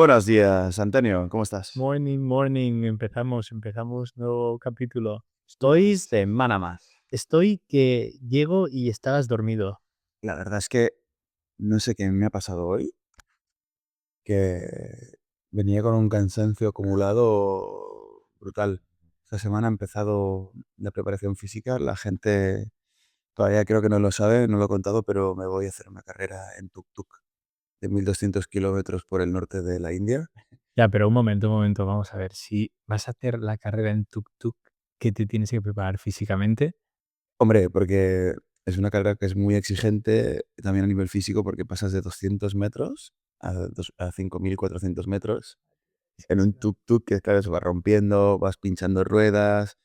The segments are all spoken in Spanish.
Buenos días, Antonio, ¿cómo estás? Morning, empezamos nuevo capítulo. Estoy semana más. Estoy que llego y estabas dormido. La verdad es que no sé qué me ha pasado hoy, que venía con un cansancio acumulado brutal. Esta semana ha empezado la preparación física. La gente todavía creo que no lo sabe, no lo he contado, pero me voy a hacer una carrera en tuk-tuk de 1200 kilómetros por el norte de la India. Ya, pero un momento, vamos a ver. Si vas a hacer la carrera en tuk-tuk, ¿qué te tienes que preparar físicamente? Hombre, porque es una carrera que es muy exigente también a nivel físico, porque pasas de 200 metros a 5400 metros en un tuk-tuk que, claro, se va rompiendo, vas pinchando ruedas,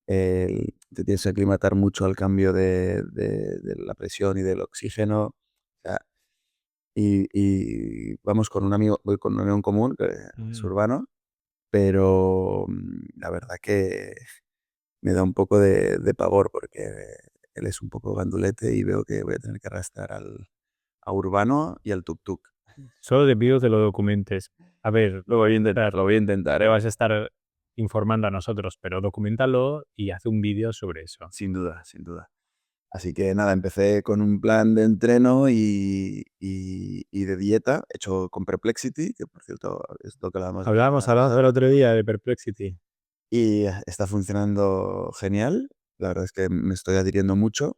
te tienes que aclimatar mucho al cambio de la presión y del oxígeno. O sea, y vamos con un amigo, voy con un amigo en común, que es Mm. urbano, pero la verdad que me da un poco de pavor porque él es un poco gandulete y veo que voy a tener que arrastrar a urbano y al tuk-tuk. Solo te pido que lo documentes. A ver, Lo voy a intentar, te vas a estar informando a nosotros, pero documentalo y haz un vídeo sobre eso. sin duda, sin duda. Así que nada, empecé con un plan de entreno y de dieta hecho con Perplexity, que por cierto es lo que hablábamos la semana Hablábamos el pasada, otro día de Perplexity. y está funcionando genial. La verdad es que me estoy adhiriendo mucho,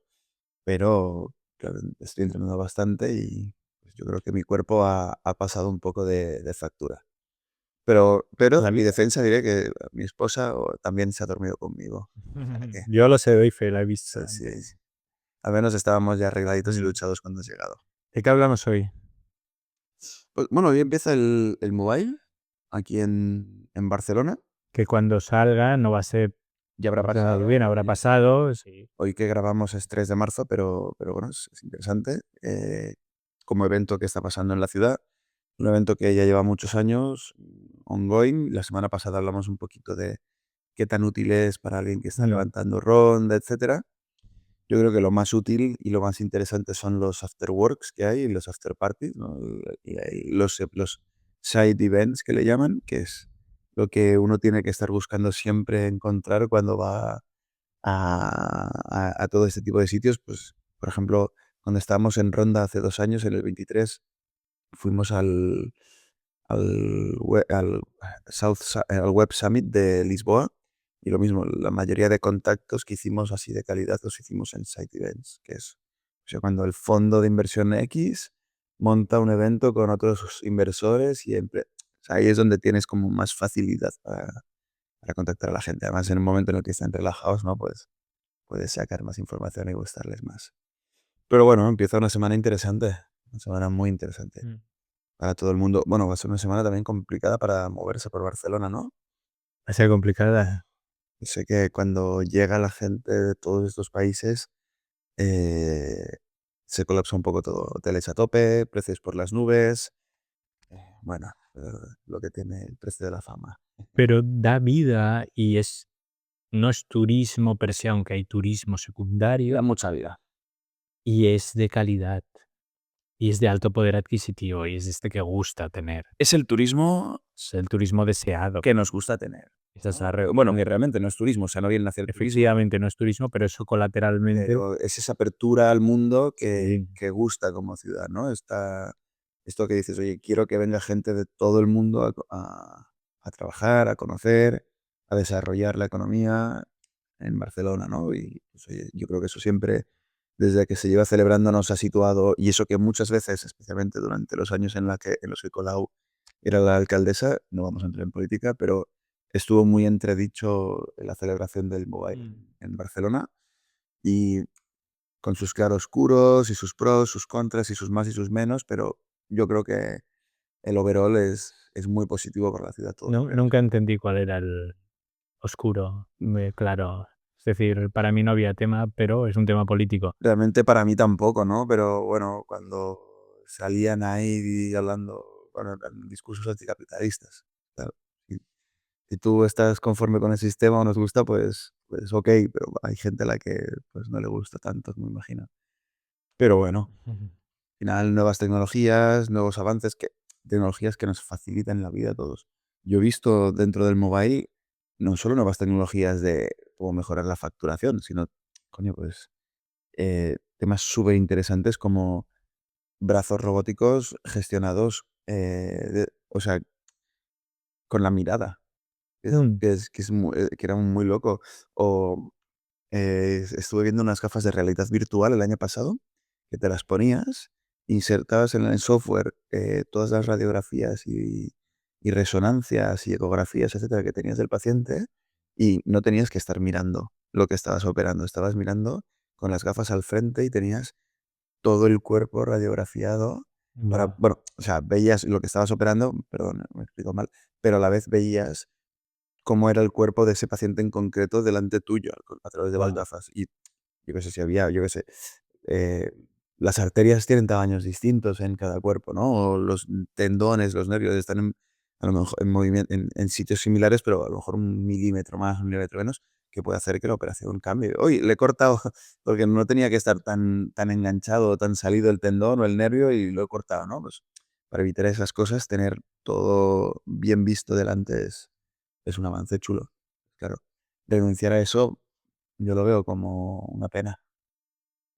pero claro, estoy entrenando bastante y pues, yo creo que mi cuerpo ha pasado un poco de factura. Pero La en mi vi- defensa diré que mi esposa también se ha dormido conmigo. O sea que, Yo lo sé, doy fe, la he visto sí, antes. al menos estábamos ya arregladitos y Mm. luchados cuando has llegado. ¿De qué hablamos hoy? Pues, bueno, hoy empieza el Mobile aquí en Barcelona. Que cuando salga no va a ser, Ya habrá no va a ser algo pasado. bien, habrá pasado, sí. Hoy que grabamos es 3 de marzo, pero bueno, es interesante. Como evento que está pasando en la ciudad. Un evento que ya lleva muchos años, ongoing. La semana pasada hablamos un poquito de qué tan útil es para alguien que está Mm. levantando ronda, etcétera. Yo creo que lo más útil y lo más interesante son los after works que hay, los after parties, ¿no? Los side events que le llaman, que es lo que uno tiene que estar buscando siempre encontrar cuando va a todo este tipo de sitios. Pues, por ejemplo, cuando estábamos en Ronda hace 2 años, en el 23, fuimos al Web Summit de Lisboa, y lo mismo, la mayoría de contactos que hicimos así de calidad los hicimos en side events, que es, o sea, cuando el fondo de inversión X monta un evento con otros inversores y o sea, ahí es donde tienes como más facilidad para contactar a la gente. Además, en un momento en el que están relajados, ¿no? Pues puedes sacar más información y gustarles más. Pero bueno, empieza una semana interesante, una semana muy interesante Mm. para todo el mundo. Bueno, va a ser una semana también complicada para moverse por Barcelona, ¿no? Va a ser complicada. Sé que cuando llega la gente de todos estos países, eh, se colapsa un poco todo. Hoteles a tope, precios por las nubes. Bueno, lo que tiene el precio de la fama. Pero da vida y no es turismo per se, aunque hay turismo Da secundario, mucha vida. y es de calidad, y es de alto poder adquisitivo, y es este que gusta tener. Es el turismo Es el turismo deseado. que nos gusta tener, Esa es ¿no? la re- Bueno, que realmente no es turismo, o sea, no vienen a hacer turismo, Efectivamente, no es turismo, pero eso colateralmente, pero es esa apertura al mundo que, sí. que gusta como ciudad, ¿no? Esto que dices, oye, quiero que venga gente de todo el mundo a trabajar, a conocer, a desarrollar la economía en Barcelona, ¿no? Y pues, oye, yo creo que eso siempre, desde que se lleva celebrando, nos ha situado, y eso que muchas veces, especialmente durante los años en los que Colau era la alcaldesa, no vamos a entrar en política, pero estuvo muy entredicho en la celebración del Mobile Mm. en Barcelona, y con sus claroscuros y sus pros, sus contras y sus más y sus menos, pero yo creo que el overall es muy positivo para la ciudad todo lo que ha hecho. Nunca entendí cuál era el oscuro, claro. Es decir, para mí no había tema, pero es un tema político. Realmente para mí tampoco, ¿no? Pero bueno, cuando salían ahí hablando, bueno, eran discursos anticapitalistas. Claro, si tú estás conforme con el sistema o nos gusta, pues ok, pero hay gente a la que pues no le gusta tanto, me imagino. Pero bueno, Ujú. al final nuevas tecnologías, nuevos avances que tecnologías que nos facilitan la vida a todos. Yo he visto dentro del mobile no solo nuevas tecnologías de cómo mejorar la facturación, sino, coño, pues temas súper interesantes como brazos robóticos gestionados, o sea, con la mirada, Mm. que era muy loco. O estuve viendo unas gafas de realidad virtual el año pasado, que te las ponías, insertabas en el software todas las radiografías y resonancias y ecografías, etcétera, que tenías del paciente y no tenías que estar mirando lo que estabas operando. Estabas mirando con las gafas al frente y tenías todo el cuerpo radiografiado para, Guau. bueno, o sea, veías lo que estabas operando, perdón, me explico mal, pero a la vez veías cómo era el cuerpo de ese paciente en concreto delante tuyo a través de las Guau. gafas. Y yo qué sé, si había, yo qué sé, eh, las arterias tienen tamaños distintos en cada cuerpo, ¿no? O los tendones, los nervios están a lo mejor en movimiento, en sitios similares, pero a lo mejor 1 milímetro más, 1 milímetro menos, que puede hacer que la operación cambie. Oye, le he cortado porque no tenía que estar tan enganchado o tan salido el tendón o el nervio y lo he cortado, ¿no? Pues para evitar esas cosas, tener todo bien visto delante es un avance chulo. Claro, renunciar a eso yo lo veo como una pena.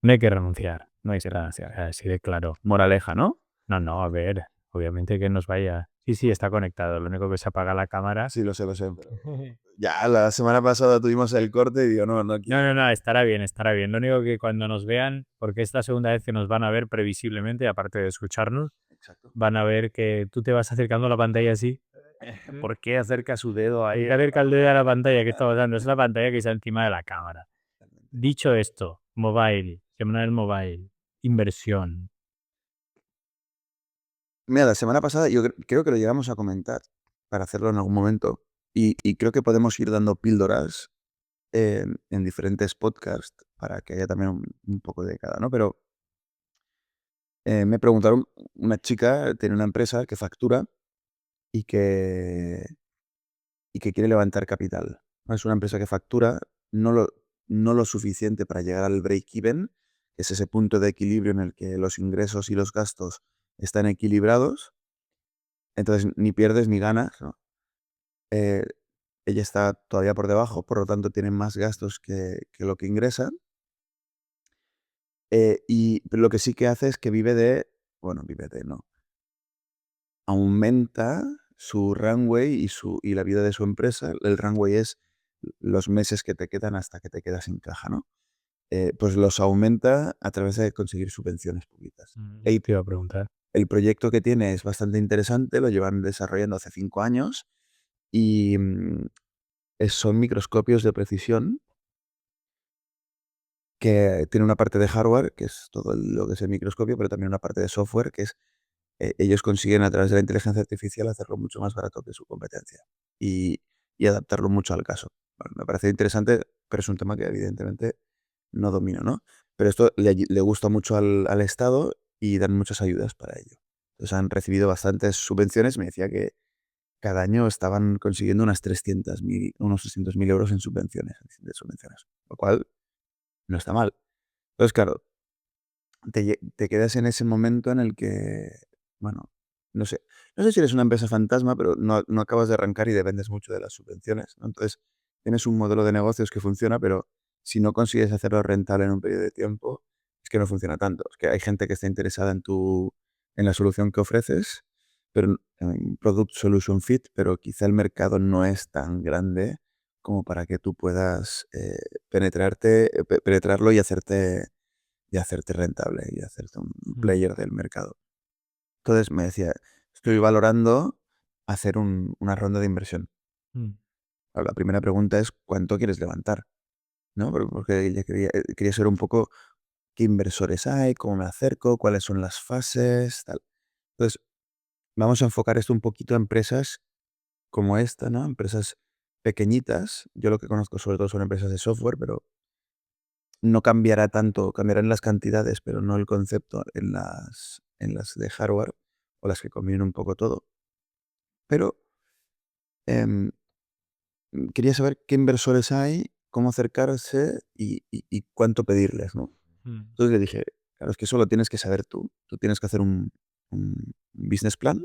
No hay que renunciar, no hay que renunciar, así de claro. Moraleja, ¿no? No, no, a ver, obviamente que nos vaya. Sí, sí, está conectado, lo único que se apaga la cámara. Sí, lo sé, pero ya la semana pasada tuvimos el corte y digo, no, no No, no, quiero. no, estará bien, estará bien. Lo único que cuando nos vean, porque es la segunda vez que nos van a ver previsiblemente, aparte de escucharnos, Exacto. van a ver que tú te vas acercando a la pantalla así. ¿Por qué acerca su dedo Hay ahí? que acercar el dedo a la pantalla que estamos dando, es la pantalla que está encima de la cámara. Dicho esto, mobile, semana del mobile, inversión. Mira, la semana pasada yo creo que lo llegamos a comentar para hacerlo en algún momento y creo que podemos ir dando píldoras en diferentes podcasts para que haya también un poco de cada, ¿no? Pero me preguntaron, una chica tiene una empresa que factura y que, y que quiere levantar capital, ¿no? Es una empresa que factura no lo, no lo suficiente para llegar al break-even, que es ese punto de equilibrio en el que los ingresos y los gastos están equilibrados, entonces ni pierdes ni ganas, ¿no? Eh, ella está todavía por debajo, por lo tanto tiene más gastos que lo que ingresa. Pero lo que sí que hace es que bueno, no, aumenta su runway y la vida de su empresa. El runway es los meses que te quedan hasta que te quedas sin caja, ¿no? Pues los aumenta a través de conseguir subvenciones públicas. Eso te iba a preguntar. El proyecto que tiene es bastante interesante, lo llevan desarrollando hace 5 años y son microscopios de precisión que tiene una parte de hardware, que es todo lo que es el microscopio, pero también una parte de software, que es ellos consiguen a través de la inteligencia artificial hacerlo mucho más barato que su competencia y, y adaptarlo mucho al caso. Bueno, me parece interesante, pero es un tema que evidentemente no domino, ¿no? Pero esto le gusta mucho al Estado y dan muchas ayudas para ello. Entonces han recibido bastantes subvenciones. Me decía que cada año estaban consiguiendo unos 300.000 euros en subvenciones, lo cual no está mal. Entonces, claro, te quedas en ese momento en el que, bueno, no sé, no sé si eres una empresa fantasma, pero no acabas de arrancar y dependes mucho de las subvenciones, ¿no? Entonces, tienes un modelo de negocios que funciona, pero si no consigues hacerlo rentable en un periodo de tiempo, es que no funciona tanto. Es que hay gente que está interesada en la solución que ofreces, pero en Product Solution Fit, pero quizá el mercado no es tan grande como para que tú puedas penetrarlo y hacerte rentable y hacerte un Mm, player del mercado. Entonces me decía, estoy valorando hacer una ronda de inversión. mm, Claro, la primera pregunta es, ¿cuánto quieres levantar? ¿No? Porque ella quería saber un poco qué inversores hay, cómo me acerco, cuáles son las fases, tal. Entonces, vamos a enfocar esto un poquito a empresas como esta, ¿no? Empresas pequeñitas. Yo lo que conozco sobre todo son empresas de software, pero no cambiará tanto, cambiarán las cantidades, pero no el concepto en las de hardware o las que combinen un poco todo. Pero em, quería saber qué inversores hay, cómo acercarse y cuánto pedirles, ¿no? mm, Entonces le dije, claro, es que eso lo tienes que saber tú. Tú tienes que hacer un business plan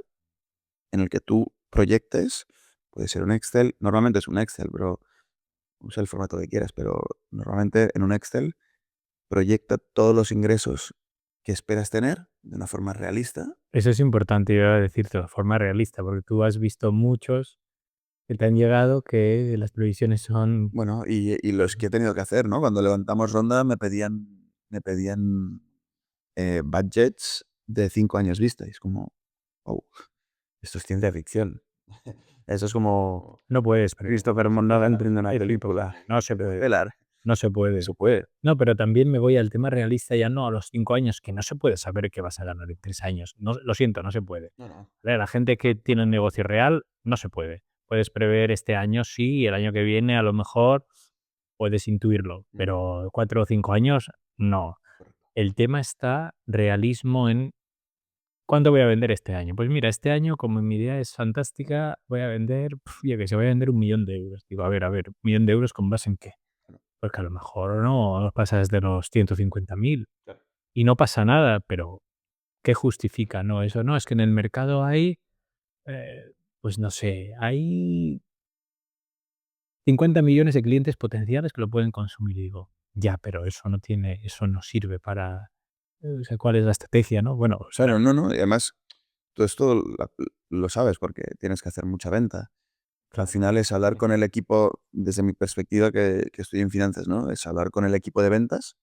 en el que tú proyectes, puede ser un Excel, normalmente es un Excel, pero usa el formato que quieras, pero normalmente en un Excel proyecta todos los ingresos que esperas tener de una forma realista. Eso es importante, yo iba a decirte de forma realista, porque tú has visto muchos que te han llegado que las previsiones son Bueno, y los que he tenido que hacer, ¿no? Cuando levantamos ronda me pedían budgets de 5 años vista. Y es como, oh, esto es ciencia ficción. Eso es como no puedes Christopher Nolan prende una película. no se Se puede puede, velar. no se puede. Eso puede. No, pero también me voy al tema realista, ya no a los 5 años, que no se puede saber qué vas a ganar en 3 años. No, lo siento, no se puede. No, no. La gente que tiene un negocio real, no se puede. Puedes prever este año sí, y el año que viene a lo mejor puedes intuirlo, pero 4 o 5 años, no. Correcto. El tema está realismo en ¿cuánto voy a vender este año? Pues mira, este año, como mi idea es fantástica, voy a vender, yo que sé, voy a vender 1.000.000 de euros. Digo, a ver, 1.000.000 de euros ¿con base en qué? Claro. Porque a lo mejor no pasas de los 150.000 Claro. y no pasa nada, pero ¿qué justifica? No, eso no, es que en el mercado hay, pues no sé, hay 50 millones de clientes potenciales que lo pueden consumir. Y digo, ya, pero eso no sirve para, o sea, ¿cuál es la estrategia, no? Bueno, o sea, Claro, no, no. Y además, todo esto lo sabes porque tienes que hacer mucha venta. Al claro. final es hablar con el equipo, desde mi perspectiva que estoy en finanzas, ¿no? Es hablar con el equipo de ventas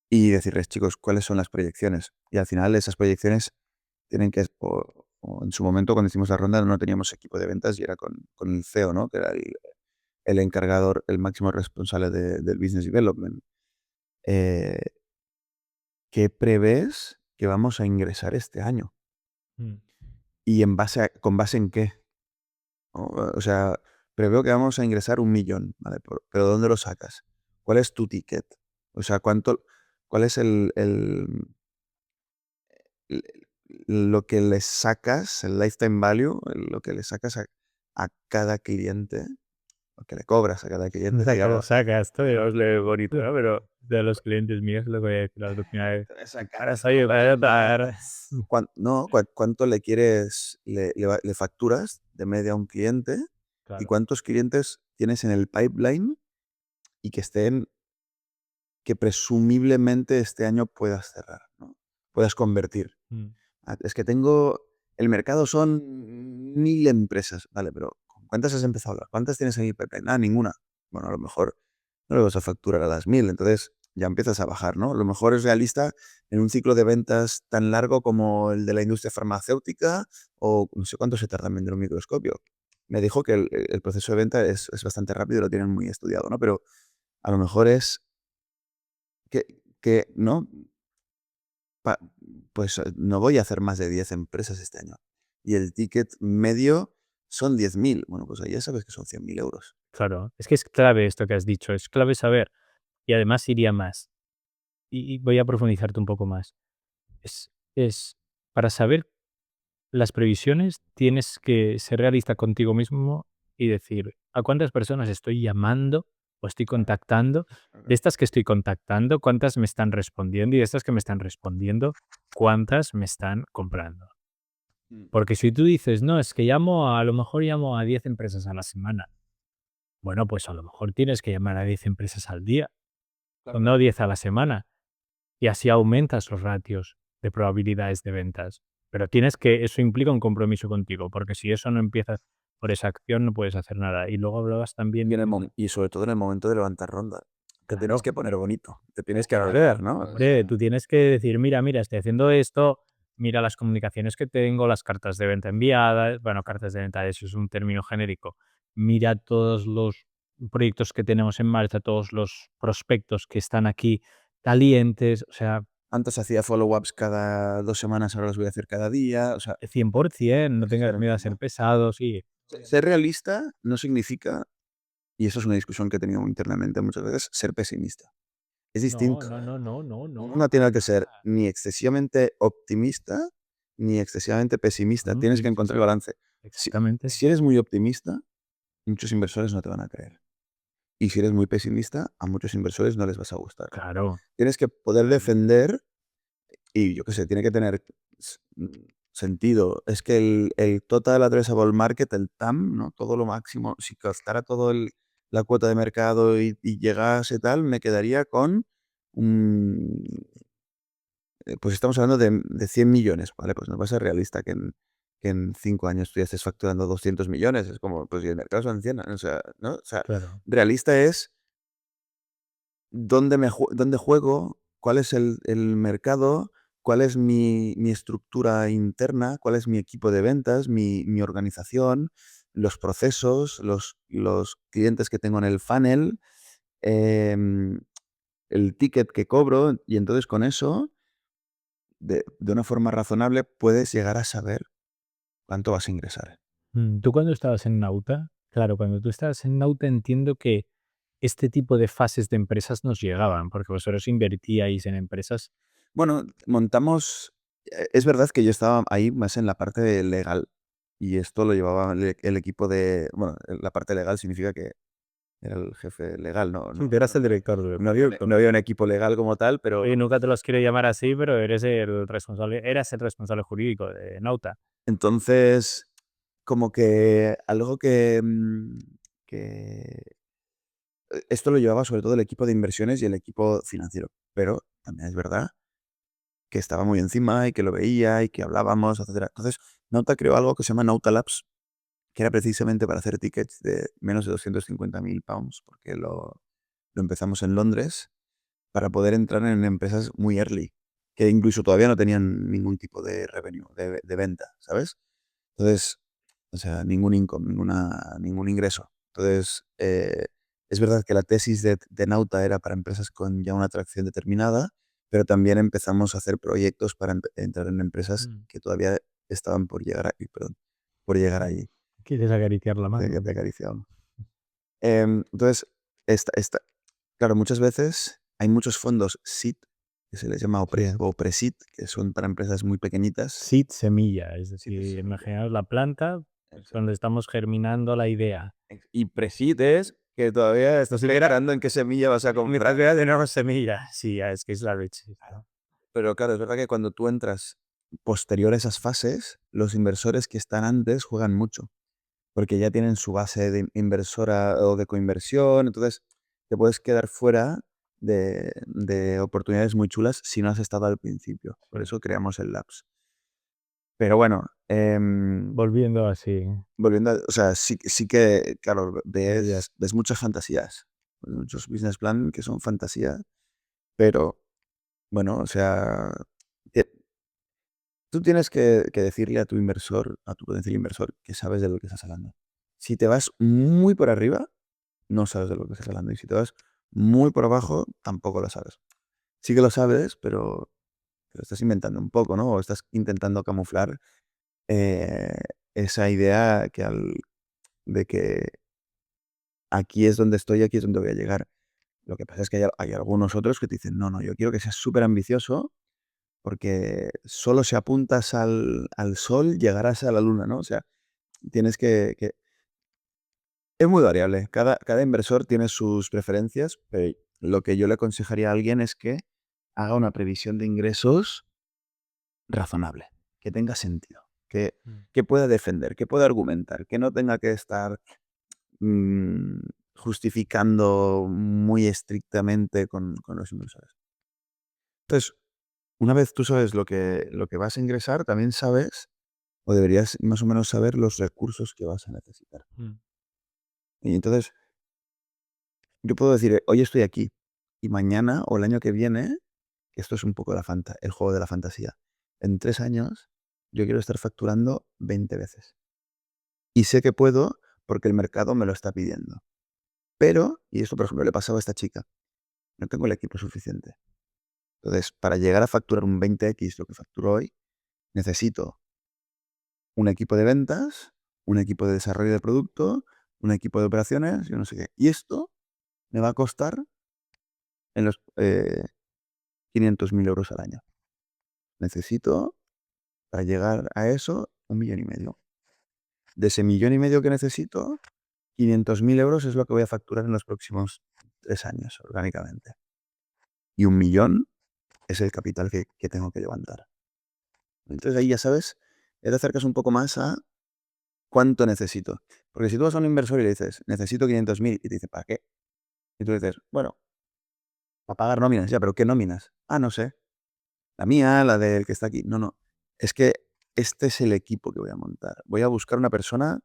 y decirles, chicos, ¿cuáles son las proyecciones? Y al final esas proyecciones tienen que, o en su momento cuando hicimos la ronda no teníamos equipo de ventas y era con el CEO, ¿no? Que era el encargador, el máximo responsable del business development. Eh, ¿Qué prevés que vamos a ingresar este año? Mm. ¿Y con base en qué? ¿No? O sea, preveo que vamos a ingresar 1.000.000, ¿vale? Pero ¿dónde lo sacas? ¿Cuál es tu ticket? O sea, cuál es l- lo que le sacas, el lifetime value, lo que le sacas a cada cliente, lo que le cobras a cada cliente, digamos. Sacas, todo os leo bonito, ¿no? Pero de los clientes míos lo que voy a decir la última vez. Sacar Ahora es soy como, dar. no, cuánto le quieres, le facturas de media a un cliente y Claro. cuántos clientes tienes en el pipeline y que presumiblemente este año puedas cerrar, ¿no? Puedas convertir. Mm. Es que el mercado son 1.000 empresas, vale, pero ¿cuántas has empezado a hablar? ¿Cuántas tienes en el pipeline? Ah, ninguna. Bueno, a lo mejor no le vas a facturar a las 1.000, entonces ya empiezas a bajar, ¿no? A lo mejor es realista en un ciclo de ventas tan largo como el de la industria farmacéutica o no sé cuánto se tarda en vender un microscopio. Me dijo que el proceso de venta es bastante rápido, lo tienen muy estudiado, ¿no? Pero a lo mejor es que ¿no? Pa pues, no voy a hacer más de 10 empresas este año. Y el ticket medio son 10.000. Bueno, pues ahí ya sabes que son 100.000 euros. Claro, es que es clave esto que has dicho, es clave saber. Y además iría más. Y voy a profundizarte un poco más. Es para saber las previsiones tienes que ser realista contigo mismo y decir, ¿a cuántas personas estoy llamando o estoy Claro, contactando? De claro. estas que estoy contactando, ¿cuántas me están respondiendo? Y de estas que me están respondiendo, ¿cuántas me están comprando? Mm, Porque si tú dices, no, es que a lo mejor llamo a 10 empresas a la semana. Bueno, pues a lo mejor tienes que llamar a 10 empresas al día, o claro. no 10 a la semana. Y así aumentas los ratios de probabilidades de ventas. Pero eso implica un compromiso contigo, porque si eso no empiezas por esa acción, no puedes hacer nada. Y luego hablabas Y, también, y sobre todo en el momento de levantar ronda. Te tienes claro, que poner bonito, te tienes que arder, ¿no? O hombre, sea, tú tienes que decir, mira, estoy haciendo esto, mira las comunicaciones que tengo, las cartas de venta enviadas, bueno, cartas de venta, eso es un término genérico. Mira todos los proyectos que tenemos en marcha, todos los prospectos que están aquí calientes, o sea, antes hacía follow-ups cada 2 semanas, ahora los voy a hacer cada día. O sea, 100%, no tengas ser miedo a ser ¿no? pesado, sí. Ser realista no significa, y eso es una discusión que he tenido internamente muchas veces, ser pesimista. Es No, distinto. no, no, no, no, no, No para tiene que ser nada. ni excesivamente optimista ni excesivamente pesimista. No, Tienes sí, que sí, encontrar el sí, balance. Si, exactamente. si eres muy optimista, muchos inversores no te van a creer. Y si eres muy pesimista, a muchos inversores no les vas a gustar. Claro, Tienes que poder defender y yo qué sé, tiene que tener s- mm, sentido. Es que el Total Addressable Market, el TAM, ¿no? Todo lo máximo, si costara todo la cuota de mercado y llegase tal, me quedaría con un, pues estamos hablando de 100 millones, ¿vale? Pues no va a ser realista que en 5 años tú ya estés facturando 200 millones. Es como, pues si el mercado son 100, o sea, ¿no? O sea, Claro. realista es dónde juego, cuál es el mercado, cuál es mi estructura interna, cuál es mi equipo de ventas, mi organización, los procesos, los clientes que tengo en el funnel, em, el ticket que cobro, y entonces con eso, de una forma razonable, puedes llegar a saber cuánto vas a ingresar. ¿Tú cuando estabas en Nauta? Claro, cuando tú estabas en Nauta entiendo que este tipo de fases de empresas nos llegaban, porque vosotros invertíais en empresas. Bueno, montamos, es verdad que yo estaba ahí más en la parte legal y esto lo llevaba el equipo de, bueno, la parte legal significa que era el jefe legal, Eras el director del no había un equipo legal como tal, pero Oye, nunca te los quiero llamar así, pero eras el responsable jurídico de Nauta. entonces como que algo que esto lo llevaba sobre todo el equipo de inversiones y el equipo financiero, pero también es verdad que estaba muy encima y que lo veía y que hablábamos, etcétera. Entonces, Nauta creó algo que se llama Nauta Labs, que era precisamente para hacer tickets de menos de 250.000 pounds, porque lo empezamos en Londres para poder entrar en empresas muy early, que incluso todavía no tenían ningún tipo de revenue, de venta, ¿sabes? Entonces, o sea, ningún income, ningún ingreso. Entonces, es verdad que la tesis de Nauta era para empresas con ya una atracción determinada, pero también empezamos a hacer proyectos para entrar en empresas Mm. que todavía estaban por llegar ahí, perdón, por llegar ahí. ¿Quieres acariciar la Sí, mano? que te acariciaba. Entonces, claro, muchas veces hay muchos fondos SEED, que se les llama Sí. o pre-SEED, que son para empresas muy pequeñitas. Seed semilla, es SEED es decir, semilla. imaginaos la planta Exacto. donde estamos germinando la idea. Y pre-SEED es que todavía estás esperando en qué semilla vas a Mientras comprar. veas tenemos semilla. Sí, es que es la leche. Claro. Pero claro, es verdad que cuando tú entras posterior a esas fases, los inversores que están antes juegan mucho, porque ya tienen su base de inversora o de coinversión, entonces te puedes quedar fuera de oportunidades muy chulas si no has estado al principio. Por Sí. eso creamos el Labs. Pero bueno, Volviendo así. volviendo o sea, sí que, claro, Semillas. ves muchas fantasías, muchos business plan que son fantasía, pero bueno, o sea, tie tú tienes que decirle a tu inversor, a tu potencial inversor, que sabes de lo que estás hablando. Si te vas muy por arriba, no sabes de lo que estás hablando, y si te vas muy por abajo, tampoco lo sabes. Sí que lo sabes, pero te lo estás inventando un poco, ¿no? O estás intentando camuflar, eh, esa idea de que aquí es donde estoy, aquí es donde voy a llegar. Lo que pasa es que hay algunos otros que te dicen: "No, no, yo quiero que seas súper ambicioso porque solo si apuntas al sol llegarás a la luna", ¿no? O sea, tienes que es muy variable. Cada inversor tiene sus preferencias, pero lo que yo le aconsejaría a alguien es que haga una previsión de ingresos razonable, que tenga sentido, Mm. que pueda defender, que pueda argumentar, que no tenga que estar, mm, justificando muy estrictamente con los inversores. Entonces, una vez tú sabes lo que vas a ingresar, también sabes, o deberías más o menos saber los recursos que vas a necesitar. Mm. Y entonces, yo puedo decir, hoy estoy aquí, y mañana o el año que viene, que esto es un poco el juego de la fantasía, en 3 años yo quiero estar facturando 20 veces. Y sé que puedo porque el mercado me lo está pidiendo. Pero, y esto por ejemplo le pasaba a esta chica, no tengo el equipo suficiente. Entonces, para llegar a facturar un 20x lo que facturo hoy, necesito un equipo de ventas, un equipo de desarrollo de producto, un equipo de operaciones, yo no sé qué. Y esto me va a costar en los 500.000 euros al año. Necesito, para llegar a eso, 1,5 millones. De ese 1,5 millones que necesito, 500.000 euros es lo que voy a facturar en los próximos 3 años, orgánicamente. Y 1 millón es el capital que tengo que levantar. Entonces ahí ya sabes Ya te acercas un poco más a cuánto necesito. Porque si tú vas a un inversor y le dices, necesito 500.000, y te dice, ¿para qué? Y tú le dices, bueno, para pagar nóminas. Ya, pero ¿qué nóminas? Ah, no sé. La mía, la del que está aquí. No, no. Es que este es el equipo que voy a montar. Voy a buscar una persona,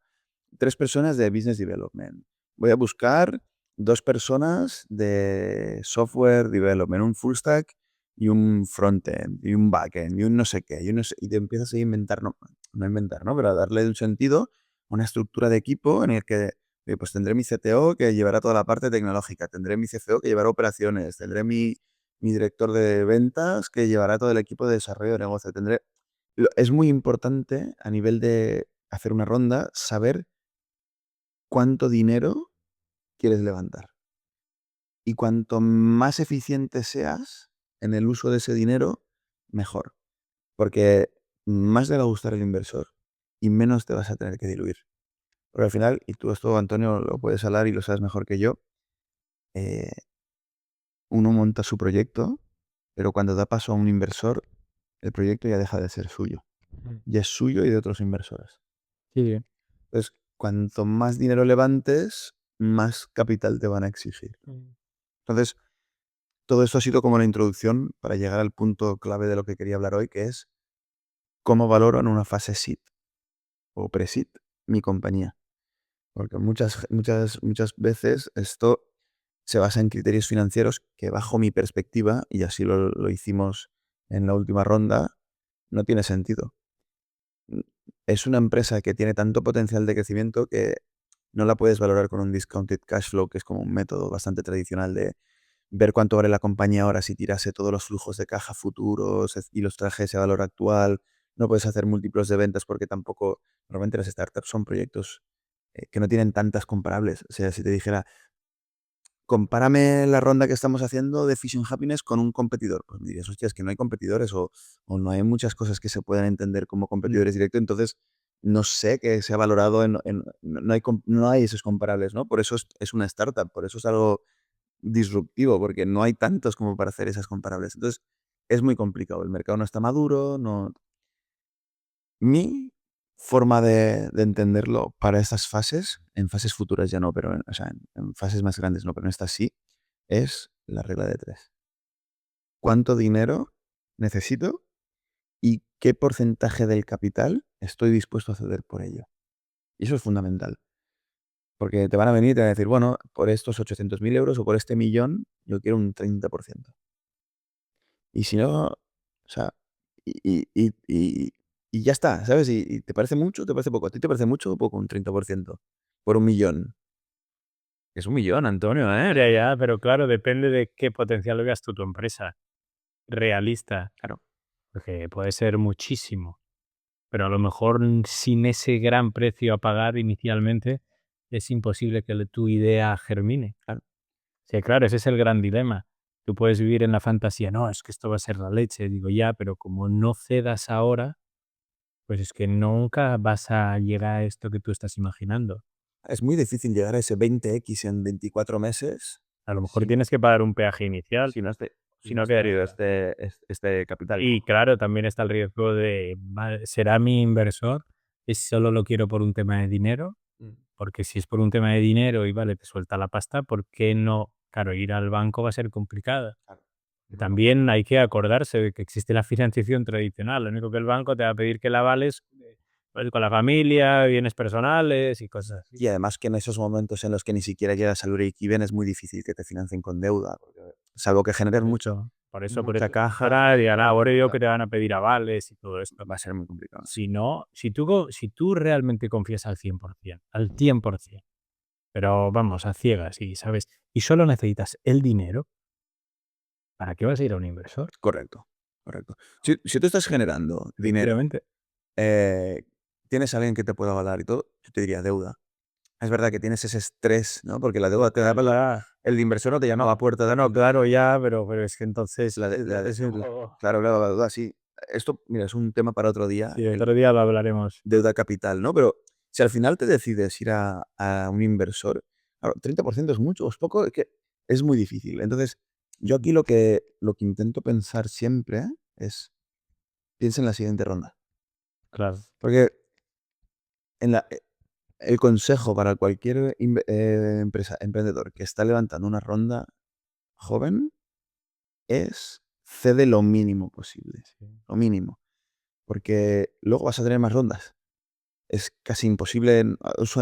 3 personas de business development. Voy a buscar 2 personas de software development, un full stack y un frontend, y un backend, y un no sé qué, y un no sé, y te empiezas a inventar, no inventar, ¿no? Pero a darle un sentido, una estructura de equipo en el que, pues tendré mi CTO que llevará toda la parte tecnológica, tendré mi CFO que llevará operaciones, tendré mi director de ventas que llevará todo el equipo de desarrollo de negocio. Es muy importante a nivel de hacer una ronda saber cuánto dinero quieres levantar. Y cuanto más eficiente seas en el uso de ese dinero, mejor. Porque más le va a gustar al inversor y menos te vas a tener que diluir. Porque al final, y tú esto, Antonio, lo puedes hablar y lo sabes mejor que yo, eh, uno monta su proyecto, pero cuando da paso a un inversor, el proyecto ya deja de ser suyo. Mm. Ya es suyo y de otros inversores. Sí, Entonces, cuanto más dinero levantes, más capital te van a exigir. Entonces, todo esto ha sido como la introducción para llegar al punto clave de lo que quería hablar hoy, que es cómo valoro en una fase seed o pre-seed mi compañía. Porque muchas veces esto se basa en criterios financieros que bajo mi perspectiva, y así lo hicimos en la última ronda, no tiene sentido. Mm, Es una empresa que tiene tanto potencial de crecimiento que no la puedes valorar con un discounted cash flow, que es como un método bastante tradicional de ver cuánto vale la compañía ahora si tirase todos los flujos de caja futuros y los traje ese valor actual. No puedes hacer múltiplos de ventas porque tampoco, normalmente las startups son proyectos que no tienen tantas comparables. O sea, si te dijera, compárame la ronda que estamos haciendo de Fission Happiness con un competidor, pues me dirías, hostia, es que no hay competidores o no hay muchas cosas que se puedan entender como Mm. competidores directos, entonces no sé que se ha valorado no hay esos comparables, ¿no? Por eso es una startup, por eso es algo disruptivo, porque no hay tantos como para hacer esas comparables. Entonces, es muy complicado. El mercado no está maduro, no. Mi forma de entenderlo para estas fases, en fases futuras ya no, pero o sea, en fases más grandes no, pero en estas sí, es la regla de 3. ¿Cuánto dinero necesito y qué porcentaje del capital estoy dispuesto a ceder por ello? Y eso es fundamental, porque te van a venir y te van a decir, bueno, por estos 800.000 euros o por este millón, yo quiero un 30%. Y si no, o sea, y ya está, ¿sabes? Y te parece mucho, te parece poco. ¿A ti te parece mucho o poco un 30% por 1.000.000? Es 1.000.000, Antonio, ¿eh? ya, ya, pero claro, depende de qué potencial veas tú tu empresa. Realista, Claro. porque puede ser muchísimo, pero a lo mejor sin ese gran precio a pagar inicialmente es imposible que tu idea germine. Claro. Sí, claro, ese es el gran dilema. Tú puedes vivir en la fantasía, no, es que esto va a ser la leche. Digo, ya, pero como no cedas ahora, pues es que nunca vas a llegar a esto que tú estás imaginando. Es muy difícil llegar a ese 20x en 24 meses A lo mejor si, tienes que pagar un peaje inicial. si no has, de- Si si no no has quedaría. tenido este capital. Y claro, también está el riesgo de, ¿será mi inversor? ¿Es solo lo quiero por un tema de dinero? Mm, Porque si es por un tema de dinero y vale, te suelta la pasta, ¿por qué no? Claro, ir al banco va a ser complicado. claro. También hay que acordarse de que existe la financiación tradicional. Lo único que el banco te va a pedir que la avales pues, con la familia, bienes personales y cosas así. Y además que en esos momentos en los que ni siquiera llegas al break-even es muy difícil que te financien con deuda, salvo que generes Por eso mucha caja, ahora dirán, ahora digo que te van a pedir avales y todo esto. va a ser muy complicado. Si no, si tú realmente confías al 100%, pero vamos, a ciegas y sabes, y solo necesitas el dinero, ¿para qué vas a ir a un inversor? Correcto, correcto. Si tú estás generando dinero, Efectivamente. eh, tienes a alguien que te pueda avalar y todo, yo te diría deuda. Es verdad que tienes ese estrés, ¿no? Porque la deuda te da el inversor no te llama a la puerta de No, claro, ya, pero es que entonces la de- la de- es el la- juego. claro, claro, la deuda sí. Esto, mira, es un tema para otro día, Sí, el otro día lo hablaremos. deuda capital, ¿no? Pero si al final te decides ir a un inversor, claro, 30% es mucho o es poco, es que es muy difícil. Entonces, yo aquí lo que intento pensar siempre es, piensa en la siguiente ronda. Claro. Porque el consejo para cualquier emprendedor que está levantando una ronda joven es cede lo mínimo posible, Sí. lo mínimo, porque luego vas a tener más rondas. Es casi imposible,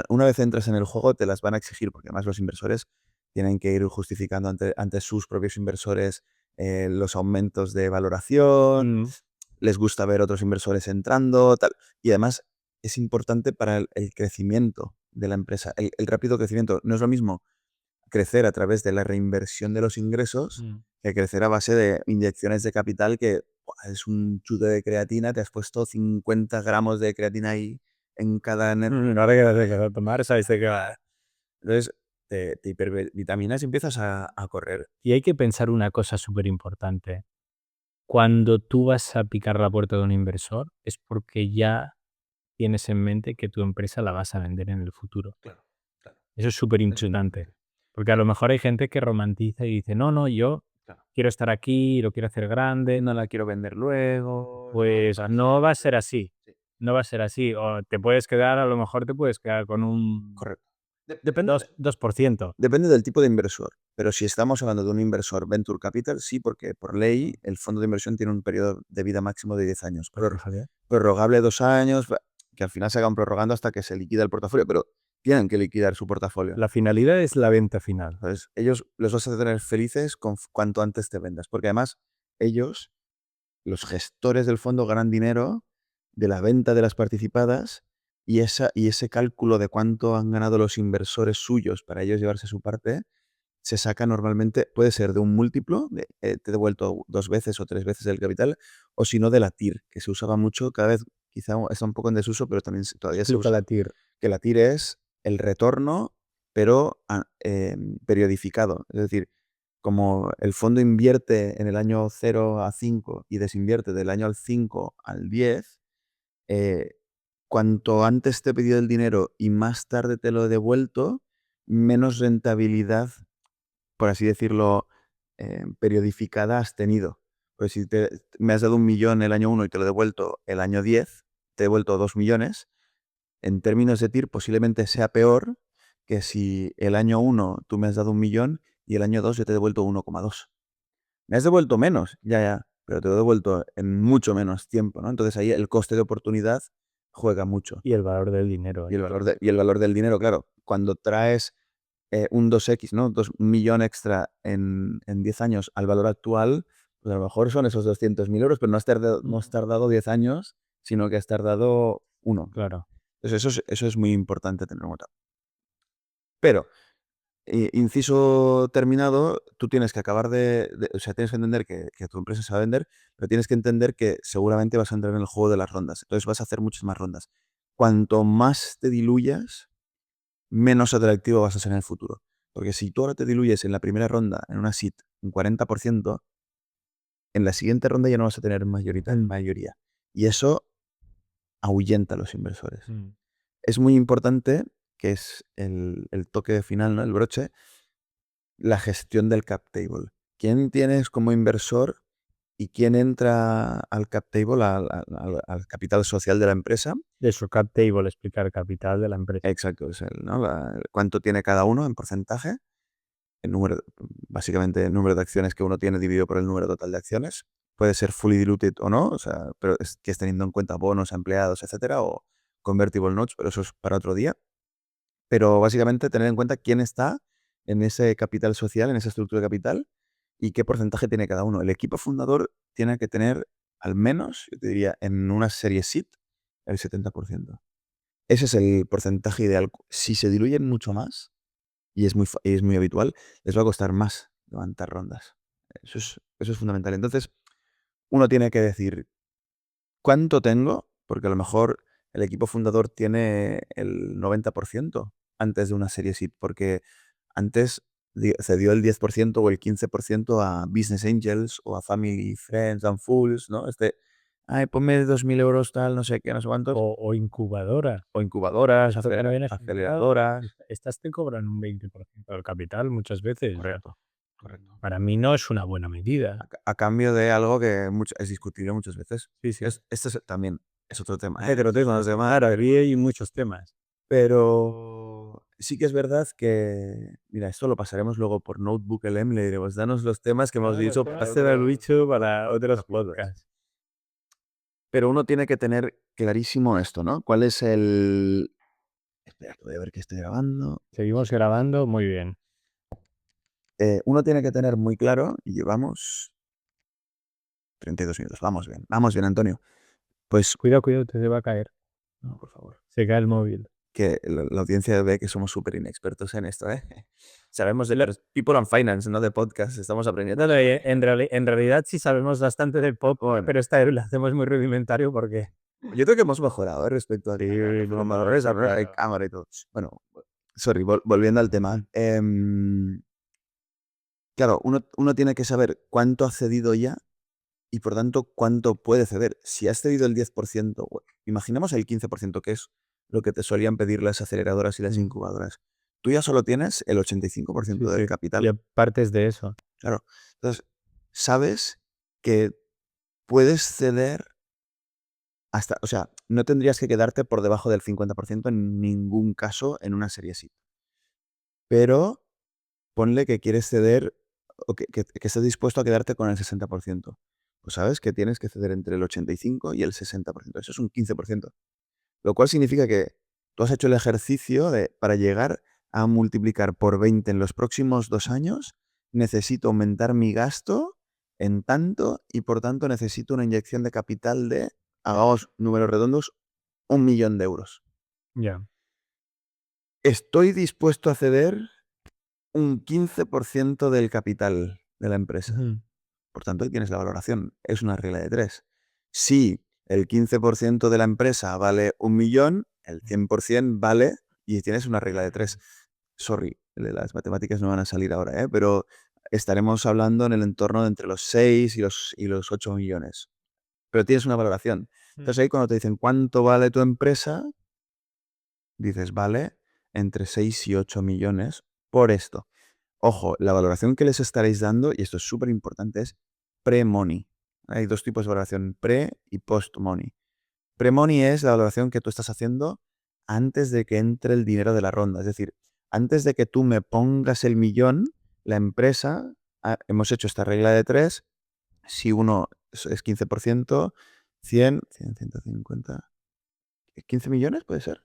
una vez entras en el juego te las van a exigir, porque además los inversores tienen que ir justificando ante sus propios inversores los aumentos de valoración, Mm, les gusta ver otros inversores entrando, tal. Y además es importante para el crecimiento de la empresa, el rápido crecimiento. No es lo mismo crecer a través de la reinversión de los ingresos mm. que crecer a base de inyecciones de capital que buah, es un chute de creatina, te has puesto 50 gramos de creatina ahí en cada Ahora que te quedas a tomar, sabes de qué va. entonces te hipervitaminas y empiezas a correr. Y hay que pensar una cosa súper importante. Cuando tú vas a picar la puerta de un inversor, es porque ya tienes en mente que tu empresa la vas a vender en el futuro. Claro, claro. Eso es súper importante. Porque a lo mejor hay gente que romantiza y dice, no, no, yo Claro. quiero estar aquí, lo quiero hacer grande. No la quiero vender luego. Pues no va a ser así. Sí, No va a ser así. O te puedes quedar, a lo mejor te puedes quedar con un correcto. Depende, 2%. depende del tipo de inversor, pero si estamos hablando de un inversor venture capital, sí, porque por ley el fondo de inversión tiene un periodo de vida máximo de 10 años, Pues fíjate. prorrogable 2 años, que al final se acaban prorrogando hasta que se liquida el portafolio, pero tienen que liquidar su portafolio. La finalidad es la venta final. Entonces, ellos los vas a tener felices cuanto antes te vendas, porque además ellos, los gestores del fondo, ganan dinero de la venta de las participadas y ese cálculo de cuánto han ganado los inversores suyos para ellos llevarse su parte se saca normalmente, puede ser de un múltiplo, te he devuelto 2 veces o 3 veces el capital, o si no de la TIR, que se usaba mucho, cada vez quizá está un poco en desuso, pero también todavía se Explica usa. la TIR. Que la TIR es el retorno, pero periodificado. Es decir, como el fondo invierte en el año 0 a 5 y desinvierte del año al 5 al 10, eh, cuanto antes te he pedido el dinero y más tarde te lo he devuelto, menos rentabilidad por así decirlo, periodificada has tenido. Pues si me has dado 1.000.000 el año 1 y te lo he devuelto el año 10 te he devuelto 2.000.000, en términos de TIR posiblemente sea peor que si el año 1 tú me has dado 1.000.000 y el año 2 yo te he devuelto 1,2. Me has devuelto menos, ya, pero te lo he devuelto en mucho menos tiempo, ¿no? Entonces ahí el coste de oportunidad juega mucho. Y el valor del dinero. Y el valor del dinero, claro, cuando traes un 2x, ¿no? 2.000.000 extra en 10 años al valor actual, pues a lo mejor son esos 200.000 euros, pero no has tardado 10 años, sino que has tardado uno. Claro. Entonces eso es muy importante tener en cuenta. Pero, inciso terminado, tú tienes que acabar o sea, tienes que entender que tu empresa se va a vender, pero tienes que entender que seguramente vas a entrar en el juego de las rondas. Entonces vas a hacer muchas más rondas. Cuanto más te diluyas, menos atractivo vas a ser en el futuro. Porque si tú ahora te diluyes en la primera ronda, en una SIT, un 40%, en la siguiente ronda ya no vas a tener mayoría. Y eso ahuyenta a los inversores. Mm. Es muy importante, que es el toque final, ¿no? El broche, la gestión del cap table. ¿Quién tienes como inversor y quién entra al cap table, al capital social de la empresa? De su cap table, explicar capital de la empresa. Exacto, es ¿no? Cuánto tiene cada uno en porcentaje. Básicamente el número de acciones que uno tiene dividido por el número total de acciones. Puede ser fully diluted o no, o sea, pero es que es teniendo en cuenta bonos, empleados, etcétera, o convertible notes, pero eso es para otro día. Pero básicamente tener en cuenta quién está en ese capital social, en esa estructura de capital, y qué porcentaje tiene cada uno. El equipo fundador tiene que tener al menos, yo te diría, en una serie SIT, el 70%. Ese es el porcentaje ideal. Si se diluyen mucho más, y es muy habitual, les va a costar más levantar rondas. Eso es fundamental. Entonces, uno tiene que decir, ¿cuánto tengo? Porque a lo mejor el equipo fundador tiene el 90% antes de una serie SID, porque antes cedió el 10% o el 15% a Business Angels o a Family, Friends and Fools, ¿no? Ay, ponme 2.000 euros, tal, no sé qué, no sé cuántos. O incubadora. O incubadoras, Esto que no viene ejemplo, aceleradoras. estas te cobran un 20% del capital muchas veces. O sea, Correcto, correcto. para mí no es una buena medida. A cambio de algo que es discutible muchas veces. Sí, sí. También. es otro tema. Pero temas de mar, aquí hay muchos temas. Pero sí que es verdad que, mira, esto lo pasaremos luego por Notebook LM, le diremos, danos los temas que hemos dicho. Hacer el bicho para otros podcasts. Pero uno tiene que tener clarísimo esto, ¿no? ¿Cuál es el...? Espera, voy a ver que estoy grabando. Seguimos grabando, muy bien. Uno tiene que tener muy claro, y llevamos 32 minutos, vamos bien, Antonio. Pues, Cuidado, te va a caer. no, por favor. Se cae el móvil. Que la audiencia ve que somos súper inexpertos en esto, ¿eh? Sabemos de los People and Finance, no de podcast, estamos aprendiendo. No, en realidad sí sabemos bastante del pop, Bueno. pero esta vez lo hacemos muy rudimentario porque... Yo creo que hemos mejorado respecto a los valores de cámara y todo. Bueno, sorry, volviendo al tema. Claro, uno tiene que saber cuánto ha cedido ya y por tanto cuánto puede ceder. Si has cedido el 10%, imaginemos el 15%, que es lo que te solían pedir las aceleradoras y las incubadoras. Tú ya solo tienes el 85% del capital. Ya partes de eso. Claro. Entonces, sabes que puedes ceder hasta, o sea, no tendrías que quedarte por debajo del 50% en ningún caso en una serie así. Pero ponle que quieres ceder o que estés dispuesto a quedarte con el 60%. Pues sabes que tienes que ceder entre el 85 y el 60%. Eso es un 15%. Lo cual significa que tú has hecho el ejercicio de, para llegar a multiplicar por 20 en los próximos 2 años, necesito aumentar mi gasto en tanto y por tanto necesito una inyección de capital de, hagamos números redondos, 1.000.000 de euros. Ya. Estoy dispuesto a ceder un 15% del capital de la empresa. Por tanto, ahí tienes la valoración. Es una regla de 3. Si el 15% de la empresa vale 1.000.000, el 100% vale, y tienes una regla de 3. Sorry, las matemáticas no van a salir ahora, pero estaremos hablando en el entorno de entre los 6 y los 8 millones. Pero tienes una valoración. Entonces ahí cuando te dicen cuánto vale tu empresa, dices, vale entre 6 y 8 millones por esto. Ojo, la valoración que les estaréis dando, y esto es súper importante, es pre-money. Hay dos tipos de valoración, pre y post-money. Pre-money es la valoración que tú estás haciendo antes de que entre el dinero de la ronda. Es decir, antes de que tú me pongas el millón, la empresa, hemos hecho esta regla de 3, si uno es 15%, 100, 150, 15 millones puede ser.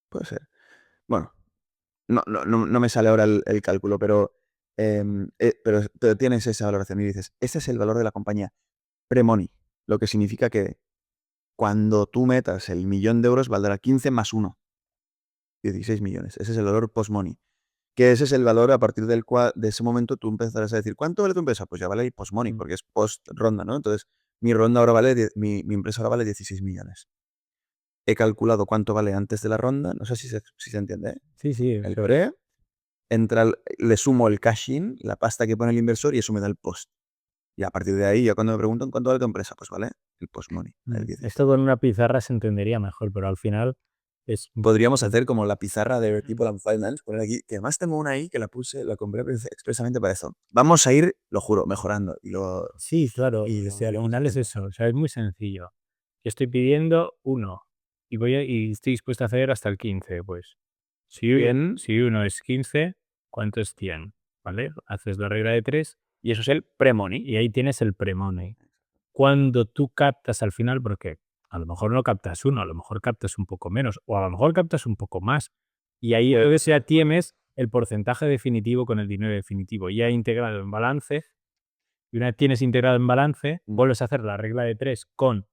Puede ser. Bueno, no me sale ahora el cálculo, pero tienes esa valoración y dices, ese es el valor de la compañía pre-money, lo que significa que cuando tú metas el 1.000.000 de euros valdrá 15 más 1, 16 millones. Ese es el valor post-money. Que ese es el valor a partir del cual, de ese momento, tú empezarás a decir, ¿cuánto vale tu empresa? Pues ya vale el post-money, porque es post-ronda, ¿no? Entonces, mi ronda ahora vale, mi empresa ahora vale 16 millones. He calculado cuánto vale antes de la ronda, no sé si se entiende, ¿eh? Sí. El pre, le sumo el cash-in, la pasta que pone el inversor, y eso me da el post. Y a partir de ahí, ya cuando me preguntan cuánto vale tu empresa, pues vale el post-money. Esto con una pizarra se entendería mejor, pero al final es... Podríamos hacer como la pizarra de People and Finance, poner aquí, que además tengo una ahí que la compré expresamente para eso. Vamos a ir, lo juro, mejorando. Sí, claro. Y al final es eso. O sea, es muy sencillo. Yo estoy pidiendo 1 y estoy dispuesto a hacer hasta el 15. Pues si 1 es 15, ¿cuánto es 100? ¿Vale? Haces la regla de 3 y eso es el pre-money. Y ahí tienes el pre-money. Cuando tú captas al final, porque a lo mejor no captas 1, a lo mejor captas un poco menos, o a lo mejor captas un poco más. Y ahí entonces ya tienes el porcentaje definitivo con el dinero definitivo ya integrado en balance. Y una vez tienes integrado en balance, vuelves a hacer la regla de 3 con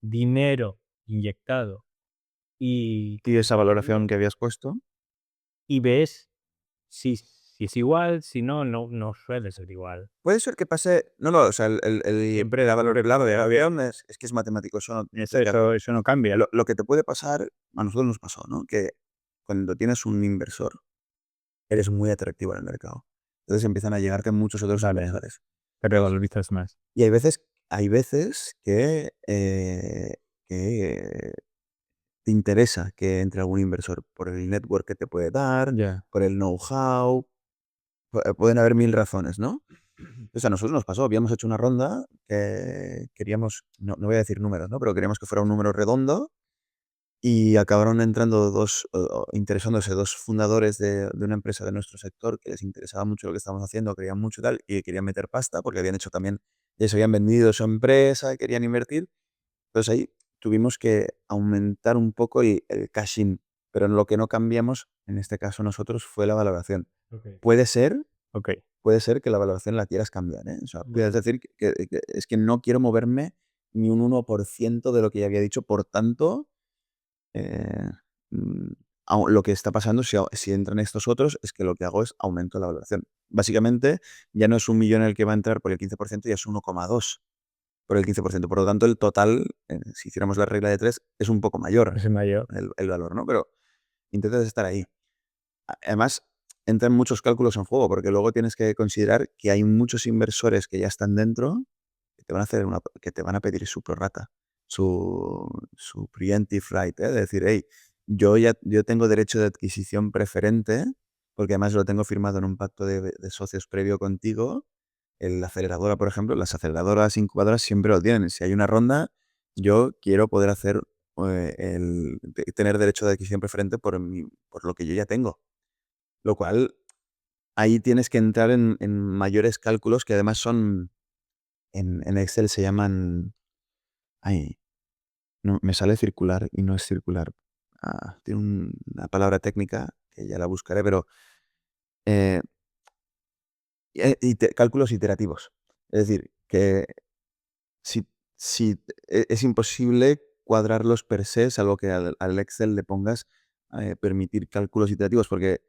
dinero inyectado y esa valoración que habías puesto. y ves si es igual, si no suele ser igual. Puede ser que pase. No, o sea, siempre la valoración es que es matemático. Eso no cambia. Lo que te puede pasar, a nosotros nos pasó, ¿no? Que cuando tienes un inversor, eres muy atractivo en el mercado. Entonces empiezan a llegarte muchos otros inversores. Te revalorizas más. Y hay veces que te interesa que entre algún inversor por el network que te puede dar, Ya. por el know-how. Pueden haber 1000 razones, ¿no? Entonces a nosotros nos pasó, habíamos hecho una ronda que queríamos, no voy a decir números, ¿no? Pero queríamos que fuera un número redondo y acabaron entrando interesándose dos fundadores de una empresa de nuestro sector que les interesaba mucho lo que estábamos haciendo, creían mucho y tal, y querían meter pasta porque habían hecho también, ya se habían vendido su empresa, querían invertir. Entonces ahí tuvimos que aumentar un poco el cash in, pero en lo que no cambiamos, en este caso nosotros, fue la valoración. Okey. Puede ser, Okey. puede ser que la valoración la quieras cambiar, ¿eh? O sea, puedes Vale. decir que es que no quiero moverme ni un 1% de lo que ya había dicho, por tanto, eh, mm, lo que está pasando si entran estos otros es que lo que hago es aumento la valoración. Básicamente, ya no es 1.000.000 el que va a entrar por el 15%, ya es 1,2 por el 15%. Por lo tanto, el total, si hiciéramos la regla de 3 es un poco mayor Es mayor. el valor, ¿no? Pero intentas estar ahí. Además, entran muchos cálculos en juego, porque luego tienes que considerar que hay muchos inversores que ya están dentro, que te van a pedir su prorrata, su preemptive right, ¿eh? De decir: "Hey, yo tengo derecho de adquisición preferente", porque además lo tengo firmado en un pacto de socios previo contigo. La aceleradora, por ejemplo, las aceleradoras, incubadoras siempre lo tienen. Si hay una ronda, yo quiero poder hacer, tener derecho de adquisición preferente por lo que yo ya tengo. Lo cual, ahí tienes que entrar en mayores cálculos que además son, en Excel se llaman, ay, no, me sale circular y no es circular. Tiene una palabra técnica que ya la buscaré, pero, eh, cálculos iterativos. Es decir, que si es imposible cuadrarlos per se, salvo que al Excel le pongas, permitir cálculos iterativos, porque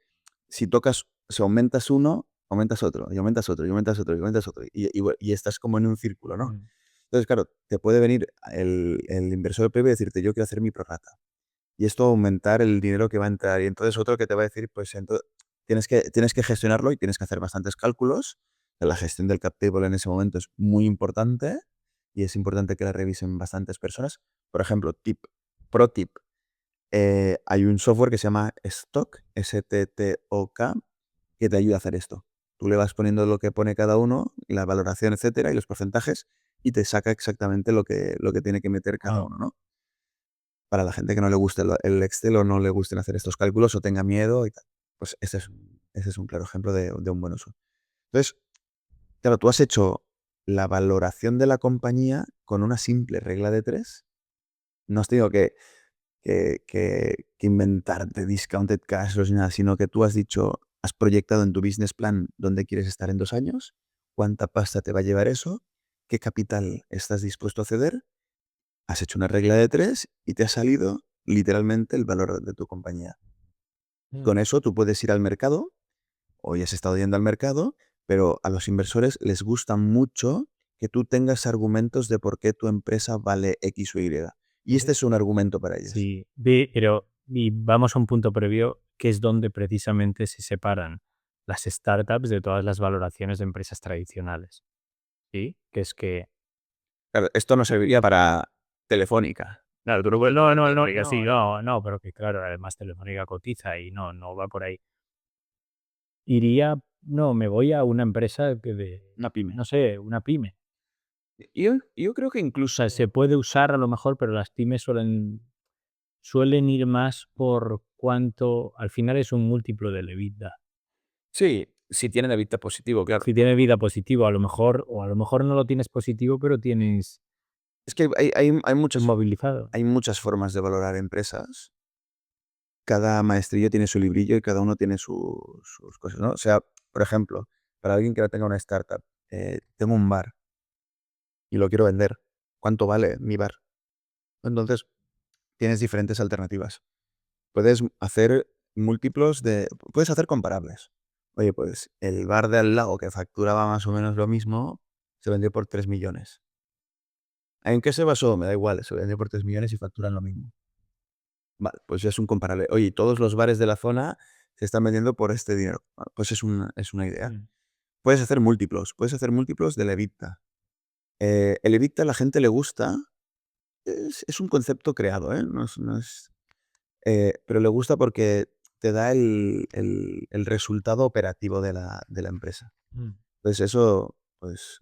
si tocas, si aumentas uno, aumentas otro, y aumentas otro, y aumentas otro, y aumentas otro, y estás como en un círculo, ¿no? Mm. Entonces, claro, te puede venir el inversor previo y decirte: "Yo quiero hacer mi prorrata", y esto aumentar el dinero que va a entrar, y entonces otro que te va a decir, pues, tienes que gestionarlo y tienes que hacer bastantes cálculos. La gestión del cap table en ese momento es muy importante, y es importante que la revisen bastantes personas. Por ejemplo, pro tip, hay un software que se llama Stock, STTOK, que te ayuda a hacer esto. Tú le vas poniendo lo que pone cada uno, la valoración, etcétera, y los porcentajes, y te saca exactamente lo que tiene que meter cada Ah, uno, ¿no? Para la gente que no le guste el Excel o no le gusten hacer estos cálculos o tenga miedo y tal. Pues ese es un claro ejemplo de un buen uso. Entonces, claro, tú has hecho la valoración de la compañía con una simple regla de 3. No has tenido que inventarte discounted cash flows ni nada, sino que tú has proyectado en tu business plan dónde quieres estar en 2 años, cuánta pasta te va a llevar eso, qué capital estás dispuesto a ceder, has hecho una regla de 3 y te ha salido literalmente el valor de tu compañía. mm. Con eso tú puedes ir al mercado, hoy has estado yendo al mercado, pero a los inversores les gusta mucho que tú tengas argumentos de por qué tu empresa vale X o Y. Y este Ve es un argumento para ellos. Sí, pero y vamos a un punto previo, que es donde precisamente se separan las startups de todas las valoraciones de empresas tradicionales, ¿sí? Que es que Claro, esto no serviría para Telefónica. claro, tú no puedes no, y así, No. pero que claro, además Telefónica cotiza y no va por ahí. Iría no, me voy a una empresa que Una pyme. no sé, una pyme. Yo creo que O sea, se incluso puede usar a lo mejor, pero las pymes suelen ir más por cuánto al final es un múltiplo del EBITDA. sí, si tienen EBITDA positivo, claro. Si tiene vida positivo, a lo mejor o a lo mejor no lo tienes positivo, pero tienes Es que hay muchas inmovilizado. hay muchas formas de valorar empresas. Cada maestrillo tiene su librillo y cada uno tiene sus cosas, ¿no? O sea, por ejemplo, para alguien que no tenga una startup, tengo un bar y lo quiero vender. ¿Cuánto vale mi bar? Entonces, tienes diferentes alternativas. Puedes hacer comparables. Oye, pues el bar de al lado que facturaba más o menos lo mismo, se vendió por 3 millones. ¿En qué se basó? Me da igual, se vendió por 3 millones y facturan lo mismo. Vale, pues ya es un comparable. Oye, todos los bares de la zona se están vendiendo por este dinero. Pues es una idea. Mm. Puedes hacer múltiplos del EBITDA. El EBITDA a la gente le gusta, es un concepto creado, ¿eh? Pero le gusta porque te da el resultado operativo de la empresa. Mm. Entonces eso, pues,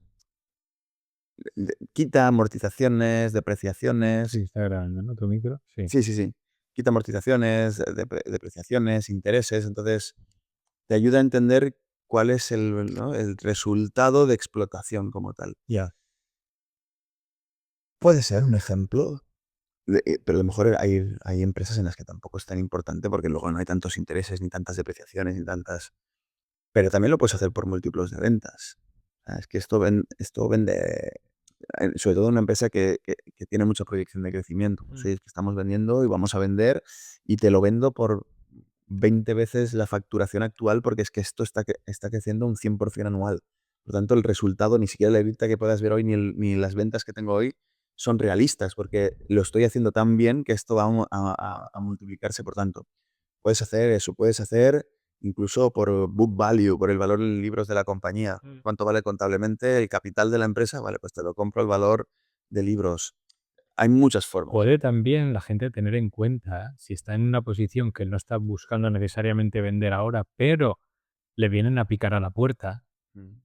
quita amortizaciones, depreciaciones. Sí, está grabando, ¿no? Tu micro. Sí. Sí, sí, sí. Quita amortizaciones, depreciaciones, intereses. Entonces, te ayuda a entender cuál es ¿no? el resultado de explotación como tal. Ya. Puede ser un ejemplo, pero a lo mejor hay empresas en las que tampoco es tan importante porque luego no hay tantos intereses, ni tantas depreciaciones, ni tantas. Pero también lo puedes hacer por múltiplos de ventas. Es que esto vende, sobre todo una empresa que tiene mucha proyección de crecimiento. Pues, oye, es que estamos vendiendo y vamos a vender y te lo vendo por 20 veces la facturación actual porque es que esto está creciendo un 100% anual. Por tanto, el resultado, ni siquiera la EBITDA que puedas ver hoy, ni las ventas que tengo hoy, son realistas porque lo estoy haciendo tan bien que esto va a multiplicarse por tanto. Puedes hacer eso, puedes hacer incluso por book value, por el valor en libros de la compañía. ¿Cuánto vale contablemente el capital de la empresa? Vale, pues te lo compro el valor de libros. Hay muchas formas. Puede también la gente tener en cuenta, si está en una posición que no está buscando necesariamente vender ahora, pero le vienen a picar a la puerta. Mm.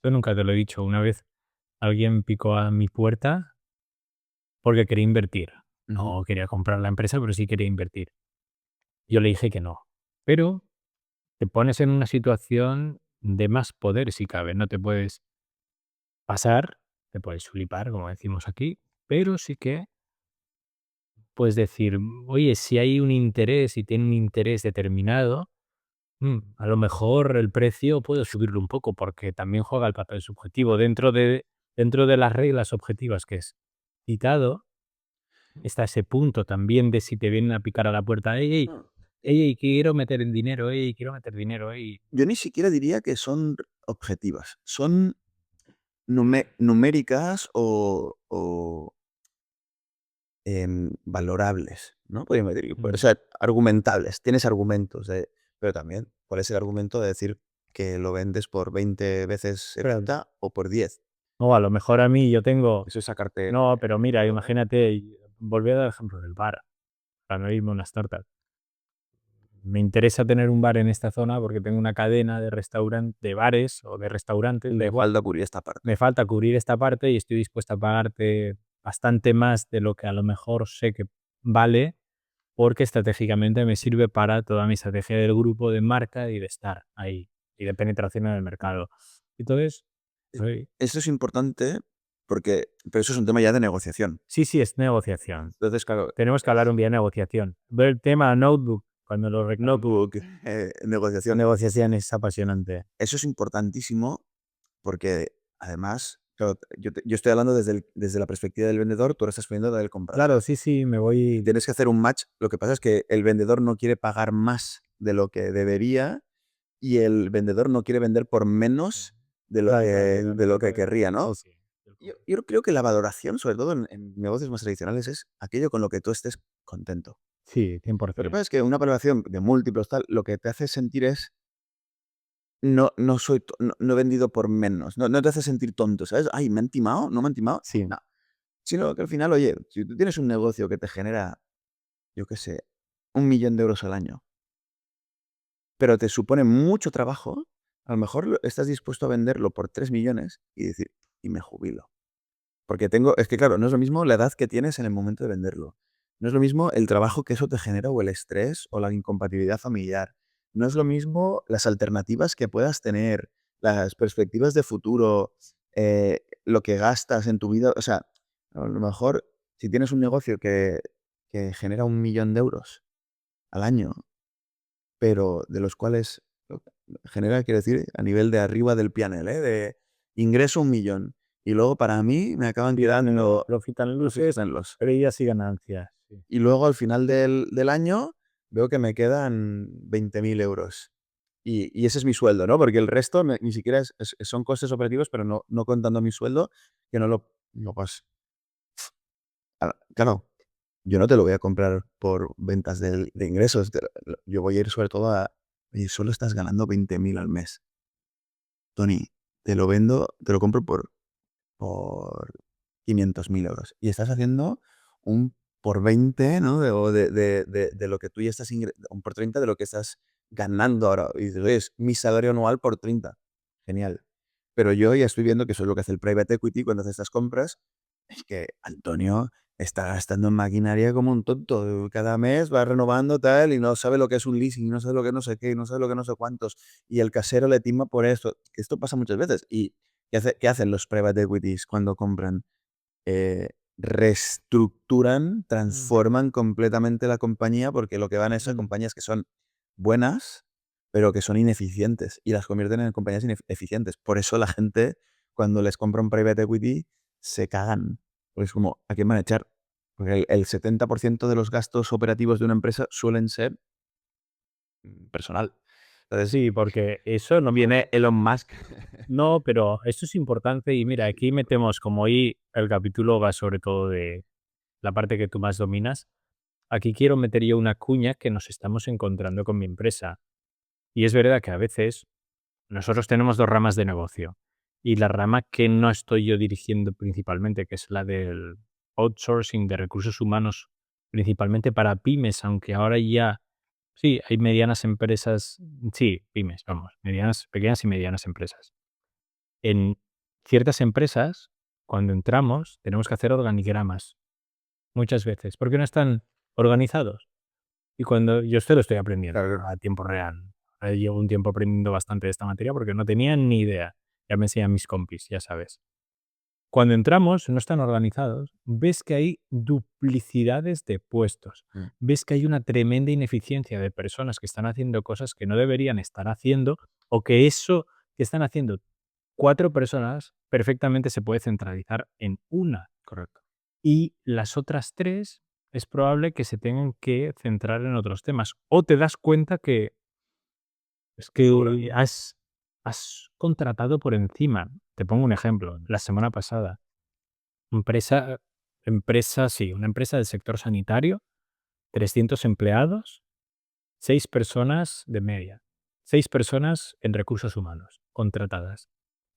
Yo nunca te lo he dicho. Una vez alguien picó a mi puerta porque quería invertir. Ujú. No quería comprar la empresa, pero sí quería invertir. Yo le dije que no. Pero te pones en una situación de más poder si cabe. No te puedes pasar, te puedes flipar, como decimos aquí, pero sí que puedes decir, oye, si hay un interés y tiene un interés determinado, a lo mejor el precio puedo subirlo un poco porque también juega el papel subjetivo. Dentro de las reglas objetivas que es citado, está ese punto también de si te vienen a picar a la puerta, ey, ey, Ah, ey, ey, quiero meter en dinero, ey, quiero meter dinero, ey. yo ni siquiera diría que son objetivas, son numéricas o valorables, ¿no? Podríamos decir, o Mm, sea, argumentables, tienes argumentos, pero también, ¿cuál es el argumento de decir que lo vendes por 20 veces claro. EBITDA o por 10? O a lo mejor a mí yo tengo, Eso es sacarte no, pero mira, dinero, ¿no? imagínate, y volví a dar el ejemplo del bar, para no irme a una startup. Me interesa tener un bar en esta zona porque tengo una cadena de bares o de restaurantes, da Me igual. falta cubrir esta parte. Me falta cubrir esta parte y estoy dispuesta a pagarte bastante más de lo que a lo mejor sé que vale, porque estratégicamente me sirve para toda mi estrategia del grupo, de marca y de estar ahí, y de penetración en el mercado. Entonces, soy Eso es importante pero eso es un tema ya de negociación. sí, sí, es negociación. Entonces, claro, Tenemos que hablar un día de negociación. Ver el tema notebook, cuando lo reclamo, notebook, negociación. negociación es apasionante. Eso es importantísimo porque además, claro, yo estoy hablando desde la perspectiva del vendedor, tú ahora estás poniendo la del comprador. Claro, sí, sí, me voy. Tienes que hacer un match. Lo que pasa es que el vendedor no quiere pagar más de lo que debería y el vendedor no quiere vender por menos Claro, claro, yo de lo también que querría, sí, ¿no? sí, del Yo creo que la valoración, sobre todo en negocios más tradicionales, es aquello con lo que tú estés contento. sí, Lo que 100%. pasa es que una valoración de múltiplos, tal, lo que te hace sentir es no he vendido por menos, no te hace sentir tonto, ¿sabes? Ay, ¿me han timado? ¿No me han timado? Sí, No. Sino que al final, oye, si tú tienes un negocio que te genera, yo qué sé, 1.000.000 de euros al año, pero te supone mucho trabajo, a lo mejor estás dispuesto a venderlo por 3 millones y decir, y me jubilo. Porque es que claro, no es lo mismo la edad que tienes en el momento de venderlo. No es lo mismo el trabajo que eso te genera o el estrés o la incompatibilidad familiar. No es lo mismo las alternativas que puedas tener, las perspectivas de futuro, lo que gastas en tu vida. O sea, a lo mejor si tienes un negocio que genera 1.000.000 de euros al año, pero de los cuales genera, quiero decir, a nivel de arriba del pianel, de ingreso 1.000.000. Y luego para mí me acaban sí, quedando profit and profitos losses, en los. pérdidas y ganancias. Sí. Y luego al final del año veo que me quedan 20.000 euros. Y ese es mi sueldo, ¿no? Porque el resto ni siquiera son costes operativos, pero no contando mi sueldo, que no pues, claro, yo no te lo voy a comprar por ventas de ingresos. Yo voy a ir sobre todo oye, solo estás ganando 20.000 al mes. Tony, te lo compro por 500.000 euros. Y estás haciendo un por 20, ¿no? De lo que tú ya estás, un por 30 de lo que estás ganando ahora. Y dices, oye, es mi salario anual por 30. Genial. Pero yo ya estoy viendo que eso es lo que hace el private equity cuando hace estas compras. Es que Antonio está gastando en maquinaria como un tonto. Cada mes va renovando tal y no sabe lo que es un leasing, no sabe lo que no sé qué, y no sabe lo que no sé cuántos. Y el casero le tima por esto. Esto pasa muchas veces. ¿Y qué hacen los private equities cuando compran? Reestructuran, Mm, transforman completamente la compañía porque lo que van es a mm. compañías que son buenas, pero que son ineficientes y las convierten en compañías eficientes. Por eso la gente, cuando les compra un private equity, se cagan. Porque es como, ¿a quién van a echar? Porque el 70% de los gastos operativos de una empresa suelen ser personal. Entonces, Sí, porque eso no viene Elon Musk. no, pero esto es importante y mira, aquí metemos, como hoy el capítulo va sobre todo de la parte que tú más dominas, aquí quiero meter yo una cuña que nos estamos encontrando con mi empresa. Y es verdad que a veces nosotros tenemos 2 ramas de negocio, y la rama que no estoy yo dirigiendo principalmente, que es la del outsourcing de recursos humanos, principalmente para pymes, aunque ahora ya sí, hay medianas empresas, sí, pymes, vamos, medianas, pequeñas y medianas empresas. En ciertas empresas, cuando entramos, tenemos que hacer organigramas, muchas veces, porque no están organizados. Y cuando yo esto lo estoy aprendiendo Claro, a tiempo real. Llevo un tiempo aprendiendo bastante de esta materia porque no tenía ni idea. Ya me enseñan mis compis, ya sabes. Cuando entramos, no están organizados, ves que hay duplicidades de puestos, mm, ves que hay una tremenda ineficiencia de personas que están haciendo cosas que no deberían estar haciendo o que eso que están haciendo 4 personas perfectamente se puede centralizar en una. correcto. Y las otras 3 es probable que se tengan que centrar en otros temas. O te das cuenta que es que has contratado por encima. Te pongo un ejemplo. La semana pasada, empresa sí, una empresa del sector sanitario, 300 empleados, 6 personas de media, 6 personas en recursos humanos contratadas.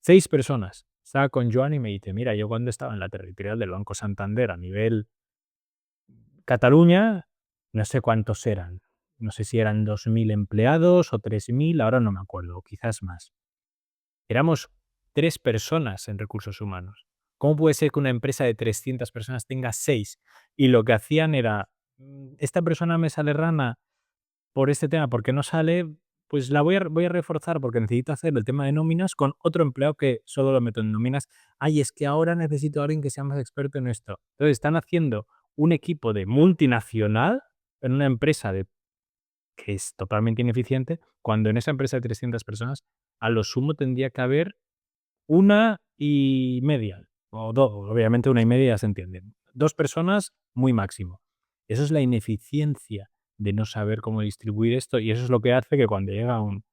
6 personas. Estaba con Joan y me dice: "Mira, yo cuando estaba en la territorial del Banco Santander a nivel Cataluña, no sé cuántos eran. No sé si eran 2000 empleados o 3000, ahora no me acuerdo, o quizás más. Éramos 3 personas en recursos humanos. ¿Cómo puede ser que una empresa de 300 personas tenga 6? Y lo que hacían era, esta persona me sale rana por este tema, porque no sale, pues la voy a reforzar porque necesito hacer el tema de nóminas con otro empleado que solo lo meto en nóminas. Ay, es que ahora necesito a alguien que sea más experto en esto. Entonces están haciendo un equipo de multinacional en una empresa que es totalmente ineficiente, cuando en esa empresa de 300 personas, a lo sumo tendría que haber una y media, o 2, obviamente una y media ya se entiende. 2 personas, muy máximo. Eso es la ineficiencia de no saber cómo distribuir esto, y eso es lo que hace que cuando llega un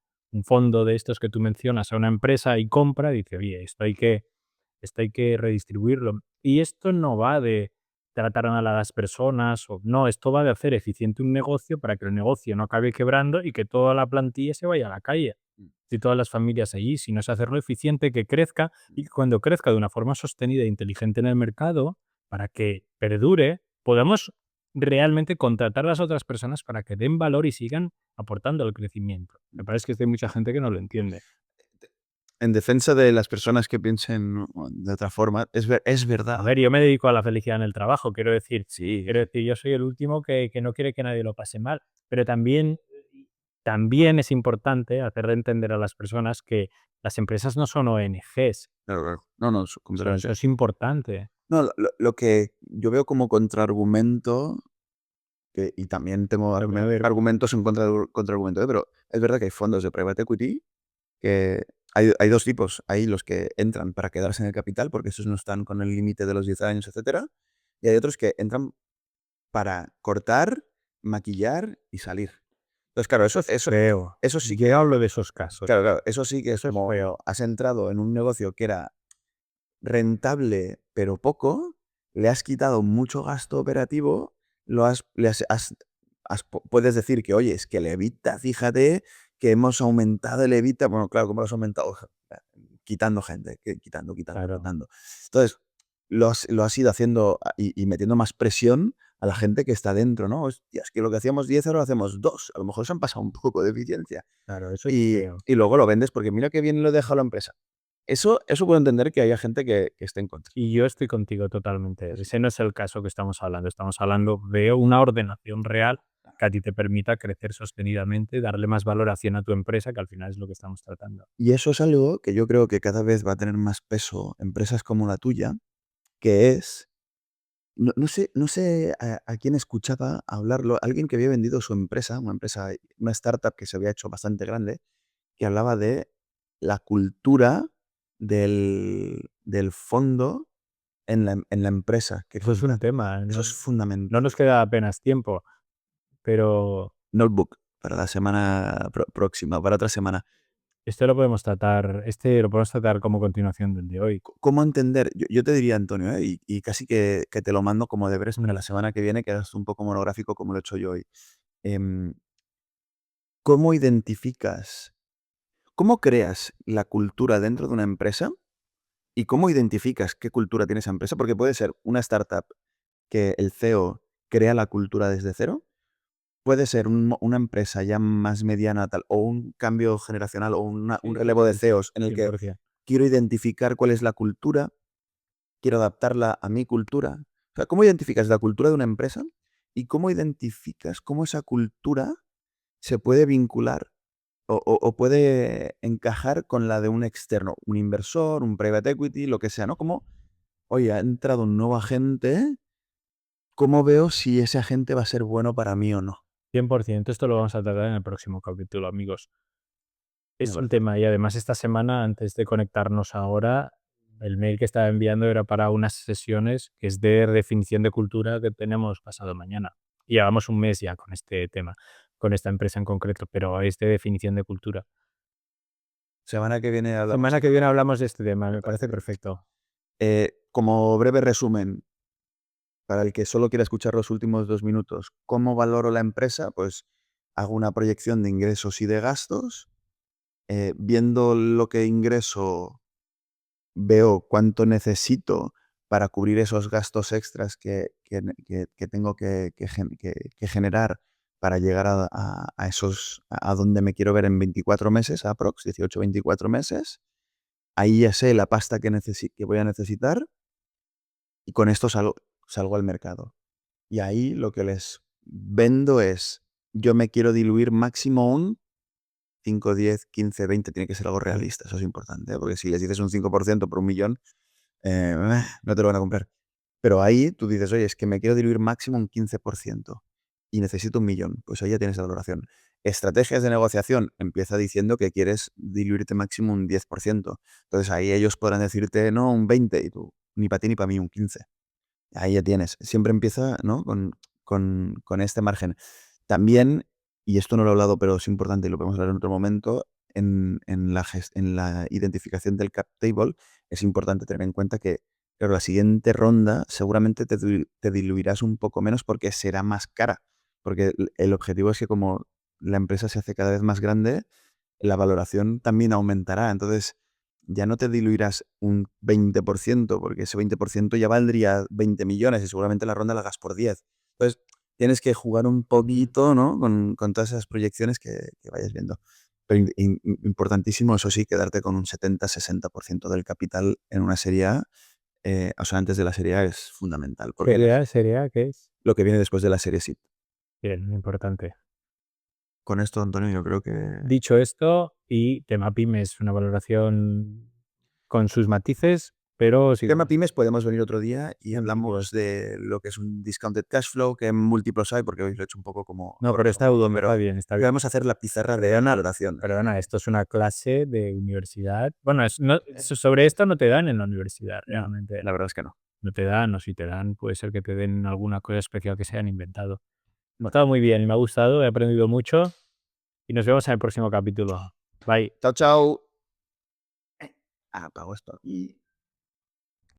fondo de estos que tú mencionas a una empresa y compra, dice: "Oye, esto hay que redistribuirlo". Y esto no va de tratar mal a las personas, o no, esto va de hacer eficiente un negocio para que el negocio no acabe quebrando y que toda la plantilla se vaya a la calle. Mm, Y todas las familias allí, sino es hacerlo eficiente, que crezca y que cuando crezca de una forma sostenida e inteligente en el mercado, para que perdure, podamos realmente contratar a las otras personas para que den valor y sigan aportando al crecimiento. Me mm. parece que hay mucha gente que no lo entiende. En defensa de las personas que piensen de otra forma, es A verdad. ver, yo me dedico a la felicidad en el trabajo, Sí, quiero decir, yo soy el último que no quiere que nadie lo pase mal, pero también es importante hacerle entender a las personas que las empresas no son ONGs. claro, claro. No, no, Eso completamente. es importante. No, lo que yo veo como contraargumento, y también tengo Pero que, a ver, argumentos en contra del contraargumento, pero es verdad que hay fondos de private equity que hay 2 tipos. Hay los que entran para quedarse en el capital, porque esos no están con el límite de los 10 años, etcétera, y hay otros que entran para cortar, maquillar y salir. Entonces, claro, feo. eso sí que Yo hablo de esos casos. claro, claro, eso sí que es Eso es como feo. has entrado en un negocio que era rentable, pero poco, le has quitado mucho gasto operativo, lo has le has puedes decir que: "Oye, es que el EBITDA, fíjate que hemos aumentado el EBITDA". Bueno, claro, ¿cómo lo has aumentado? Quitando gente, quitando, Claro. quitando. Entonces, lo has ido haciendo y metiendo más presión a la gente que está dentro, ¿no? Hostia, es que lo que hacíamos 10 ahora lo hacemos 2. A lo mejor se han pasado un poco de eficiencia. Claro, eso es Y feo. luego lo vendes porque mira qué bien lo deja la empresa. Eso puedo entender que haya gente que esté en contra. Y yo estoy contigo totalmente. Ese no es el caso que estamos hablando. Estamos hablando de una ordenación real que a ti te permita crecer sostenidamente, darle más valoración a tu empresa, que al final es lo que estamos tratando. Y eso es algo que yo creo que cada vez va a tener más peso empresas como la tuya, que es, no sé a quién escuchaba hablarlo, alguien que había vendido su empresa, una startup que se había hecho bastante grande, que hablaba de la cultura del fondo en la empresa, que Eso es un tema, eso es no fundamental. nos queda apenas tiempo, pero Notebook para la semana próxima, para otra semana. lo podemos tratar como continuación del de hoy. ¿Cómo entender? Yo te diría, Antonio, y casi que te lo mando como deberes para la Mm, semana que viene, que hagas un poco monográfico como lo he hecho yo hoy. Em, ¿Cómo identificas, cómo creas la cultura dentro de una empresa y cómo identificas qué cultura tiene esa empresa? Porque puede ser una startup que el CEO crea la cultura desde cero, puede ser una empresa ya más mediana tal, o un cambio generacional o un sí, relevo de totalmente, CEOs en el que 100%. quiero identificar cuál es la cultura, quiero adaptarla a mi cultura. O sea, ¿cómo identificas la cultura de una empresa y cómo identificas cómo esa cultura se puede vincular o puede encajar con la de un externo, un inversor, un private equity, lo que sea, ¿no? Como, oye, ha entrado un nuevo agente, ¿cómo veo si ese agente va a ser bueno para mí o no? 100%, esto lo vamos a tratar en el próximo capítulo, amigos. Me Es un parece. tema y además esta semana, antes de conectarnos ahora, el mail que estaba enviando era para unas sesiones que es de definición de cultura que tenemos pasado mañana. Y llevamos un mes ya con este tema, con esta empresa en concreto, pero es de definición de cultura. Semana que viene hablamos. Semana que viene hablamos de este tema, Me me parece parece bien. perfecto. Como breve resumen, para el que solo quiera escuchar los últimos 2 minutos, ¿cómo valoro la empresa? Pues hago una proyección de ingresos y de gastos. Viendo lo que ingreso, veo cuánto necesito para cubrir esos gastos extras que tengo que generar para llegar a donde me quiero ver en 24 meses, aprox, 18, 24 meses. Ahí ya sé la pasta que voy a necesitar y con esto salgo al mercado. Y ahí lo que les vendo es, yo me quiero diluir máximo un 5, 10, 15, 20, tiene que ser algo realista, eso es importante, ¿eh? Porque si les dices un 5% por 1.000.000, no te lo van a comprar. Pero ahí tú dices: "Oye, es que me quiero diluir máximo un 15% y necesito 1.000.000", pues ahí ya tienes la valoración. Estrategias de negociación, empieza diciendo que quieres diluirte máximo un 10%. Entonces ahí ellos podrán decirte: "No, un 20", y tú: "Ni para ti ni para mí, un 15". Ahí ya tienes. Siempre empieza, ¿no? Con este margen. También, y esto no lo he hablado, pero es importante y lo podemos hablar en otro momento, en la identificación del cap table es importante tener en cuenta que, claro, la siguiente ronda seguramente te diluirás un poco menos porque será más cara. Porque el objetivo es que como la empresa se hace cada vez más grande, la valoración también aumentará. Entonces, ya no te diluirás un 20% porque ese 20% ya valdría 20 millones y seguramente la ronda la hagas por 10. Entonces, tienes que jugar un poquito, ¿no? Con todas esas proyecciones que vayas viendo. Pero importantísimo, eso sí, quedarte con un 70-60% del capital en una serie A, o sea, antes de la serie A es fundamental, porque Serie A, ¿qué es? lo que viene después de la serie sí. Bien, importante. Con esto, Antonio, yo creo que Dicho esto, y tema pymes, una valoración con sus matices, pero sí, tema pymes podemos venir otro día y pues, hablamos de lo que es un discounted cash flow, qué múltiplos hay, porque hoy lo he hecho un poco como no, pero está sordo, bien, está bien, está bien. vamos a hacer la pizarra de valoraciones. Perdona, esto es una clase de universidad. Bueno, sobre esto no te dan en la universidad, No, realmente. la verdad es que no. No te dan, o si te dan, puede ser que te den alguna cosa especial que se hayan inventado. Me ha estado muy bien y me ha gustado, he aprendido mucho y nos vemos en el próximo capítulo. Bye. Chao, chao. Apago esto aquí.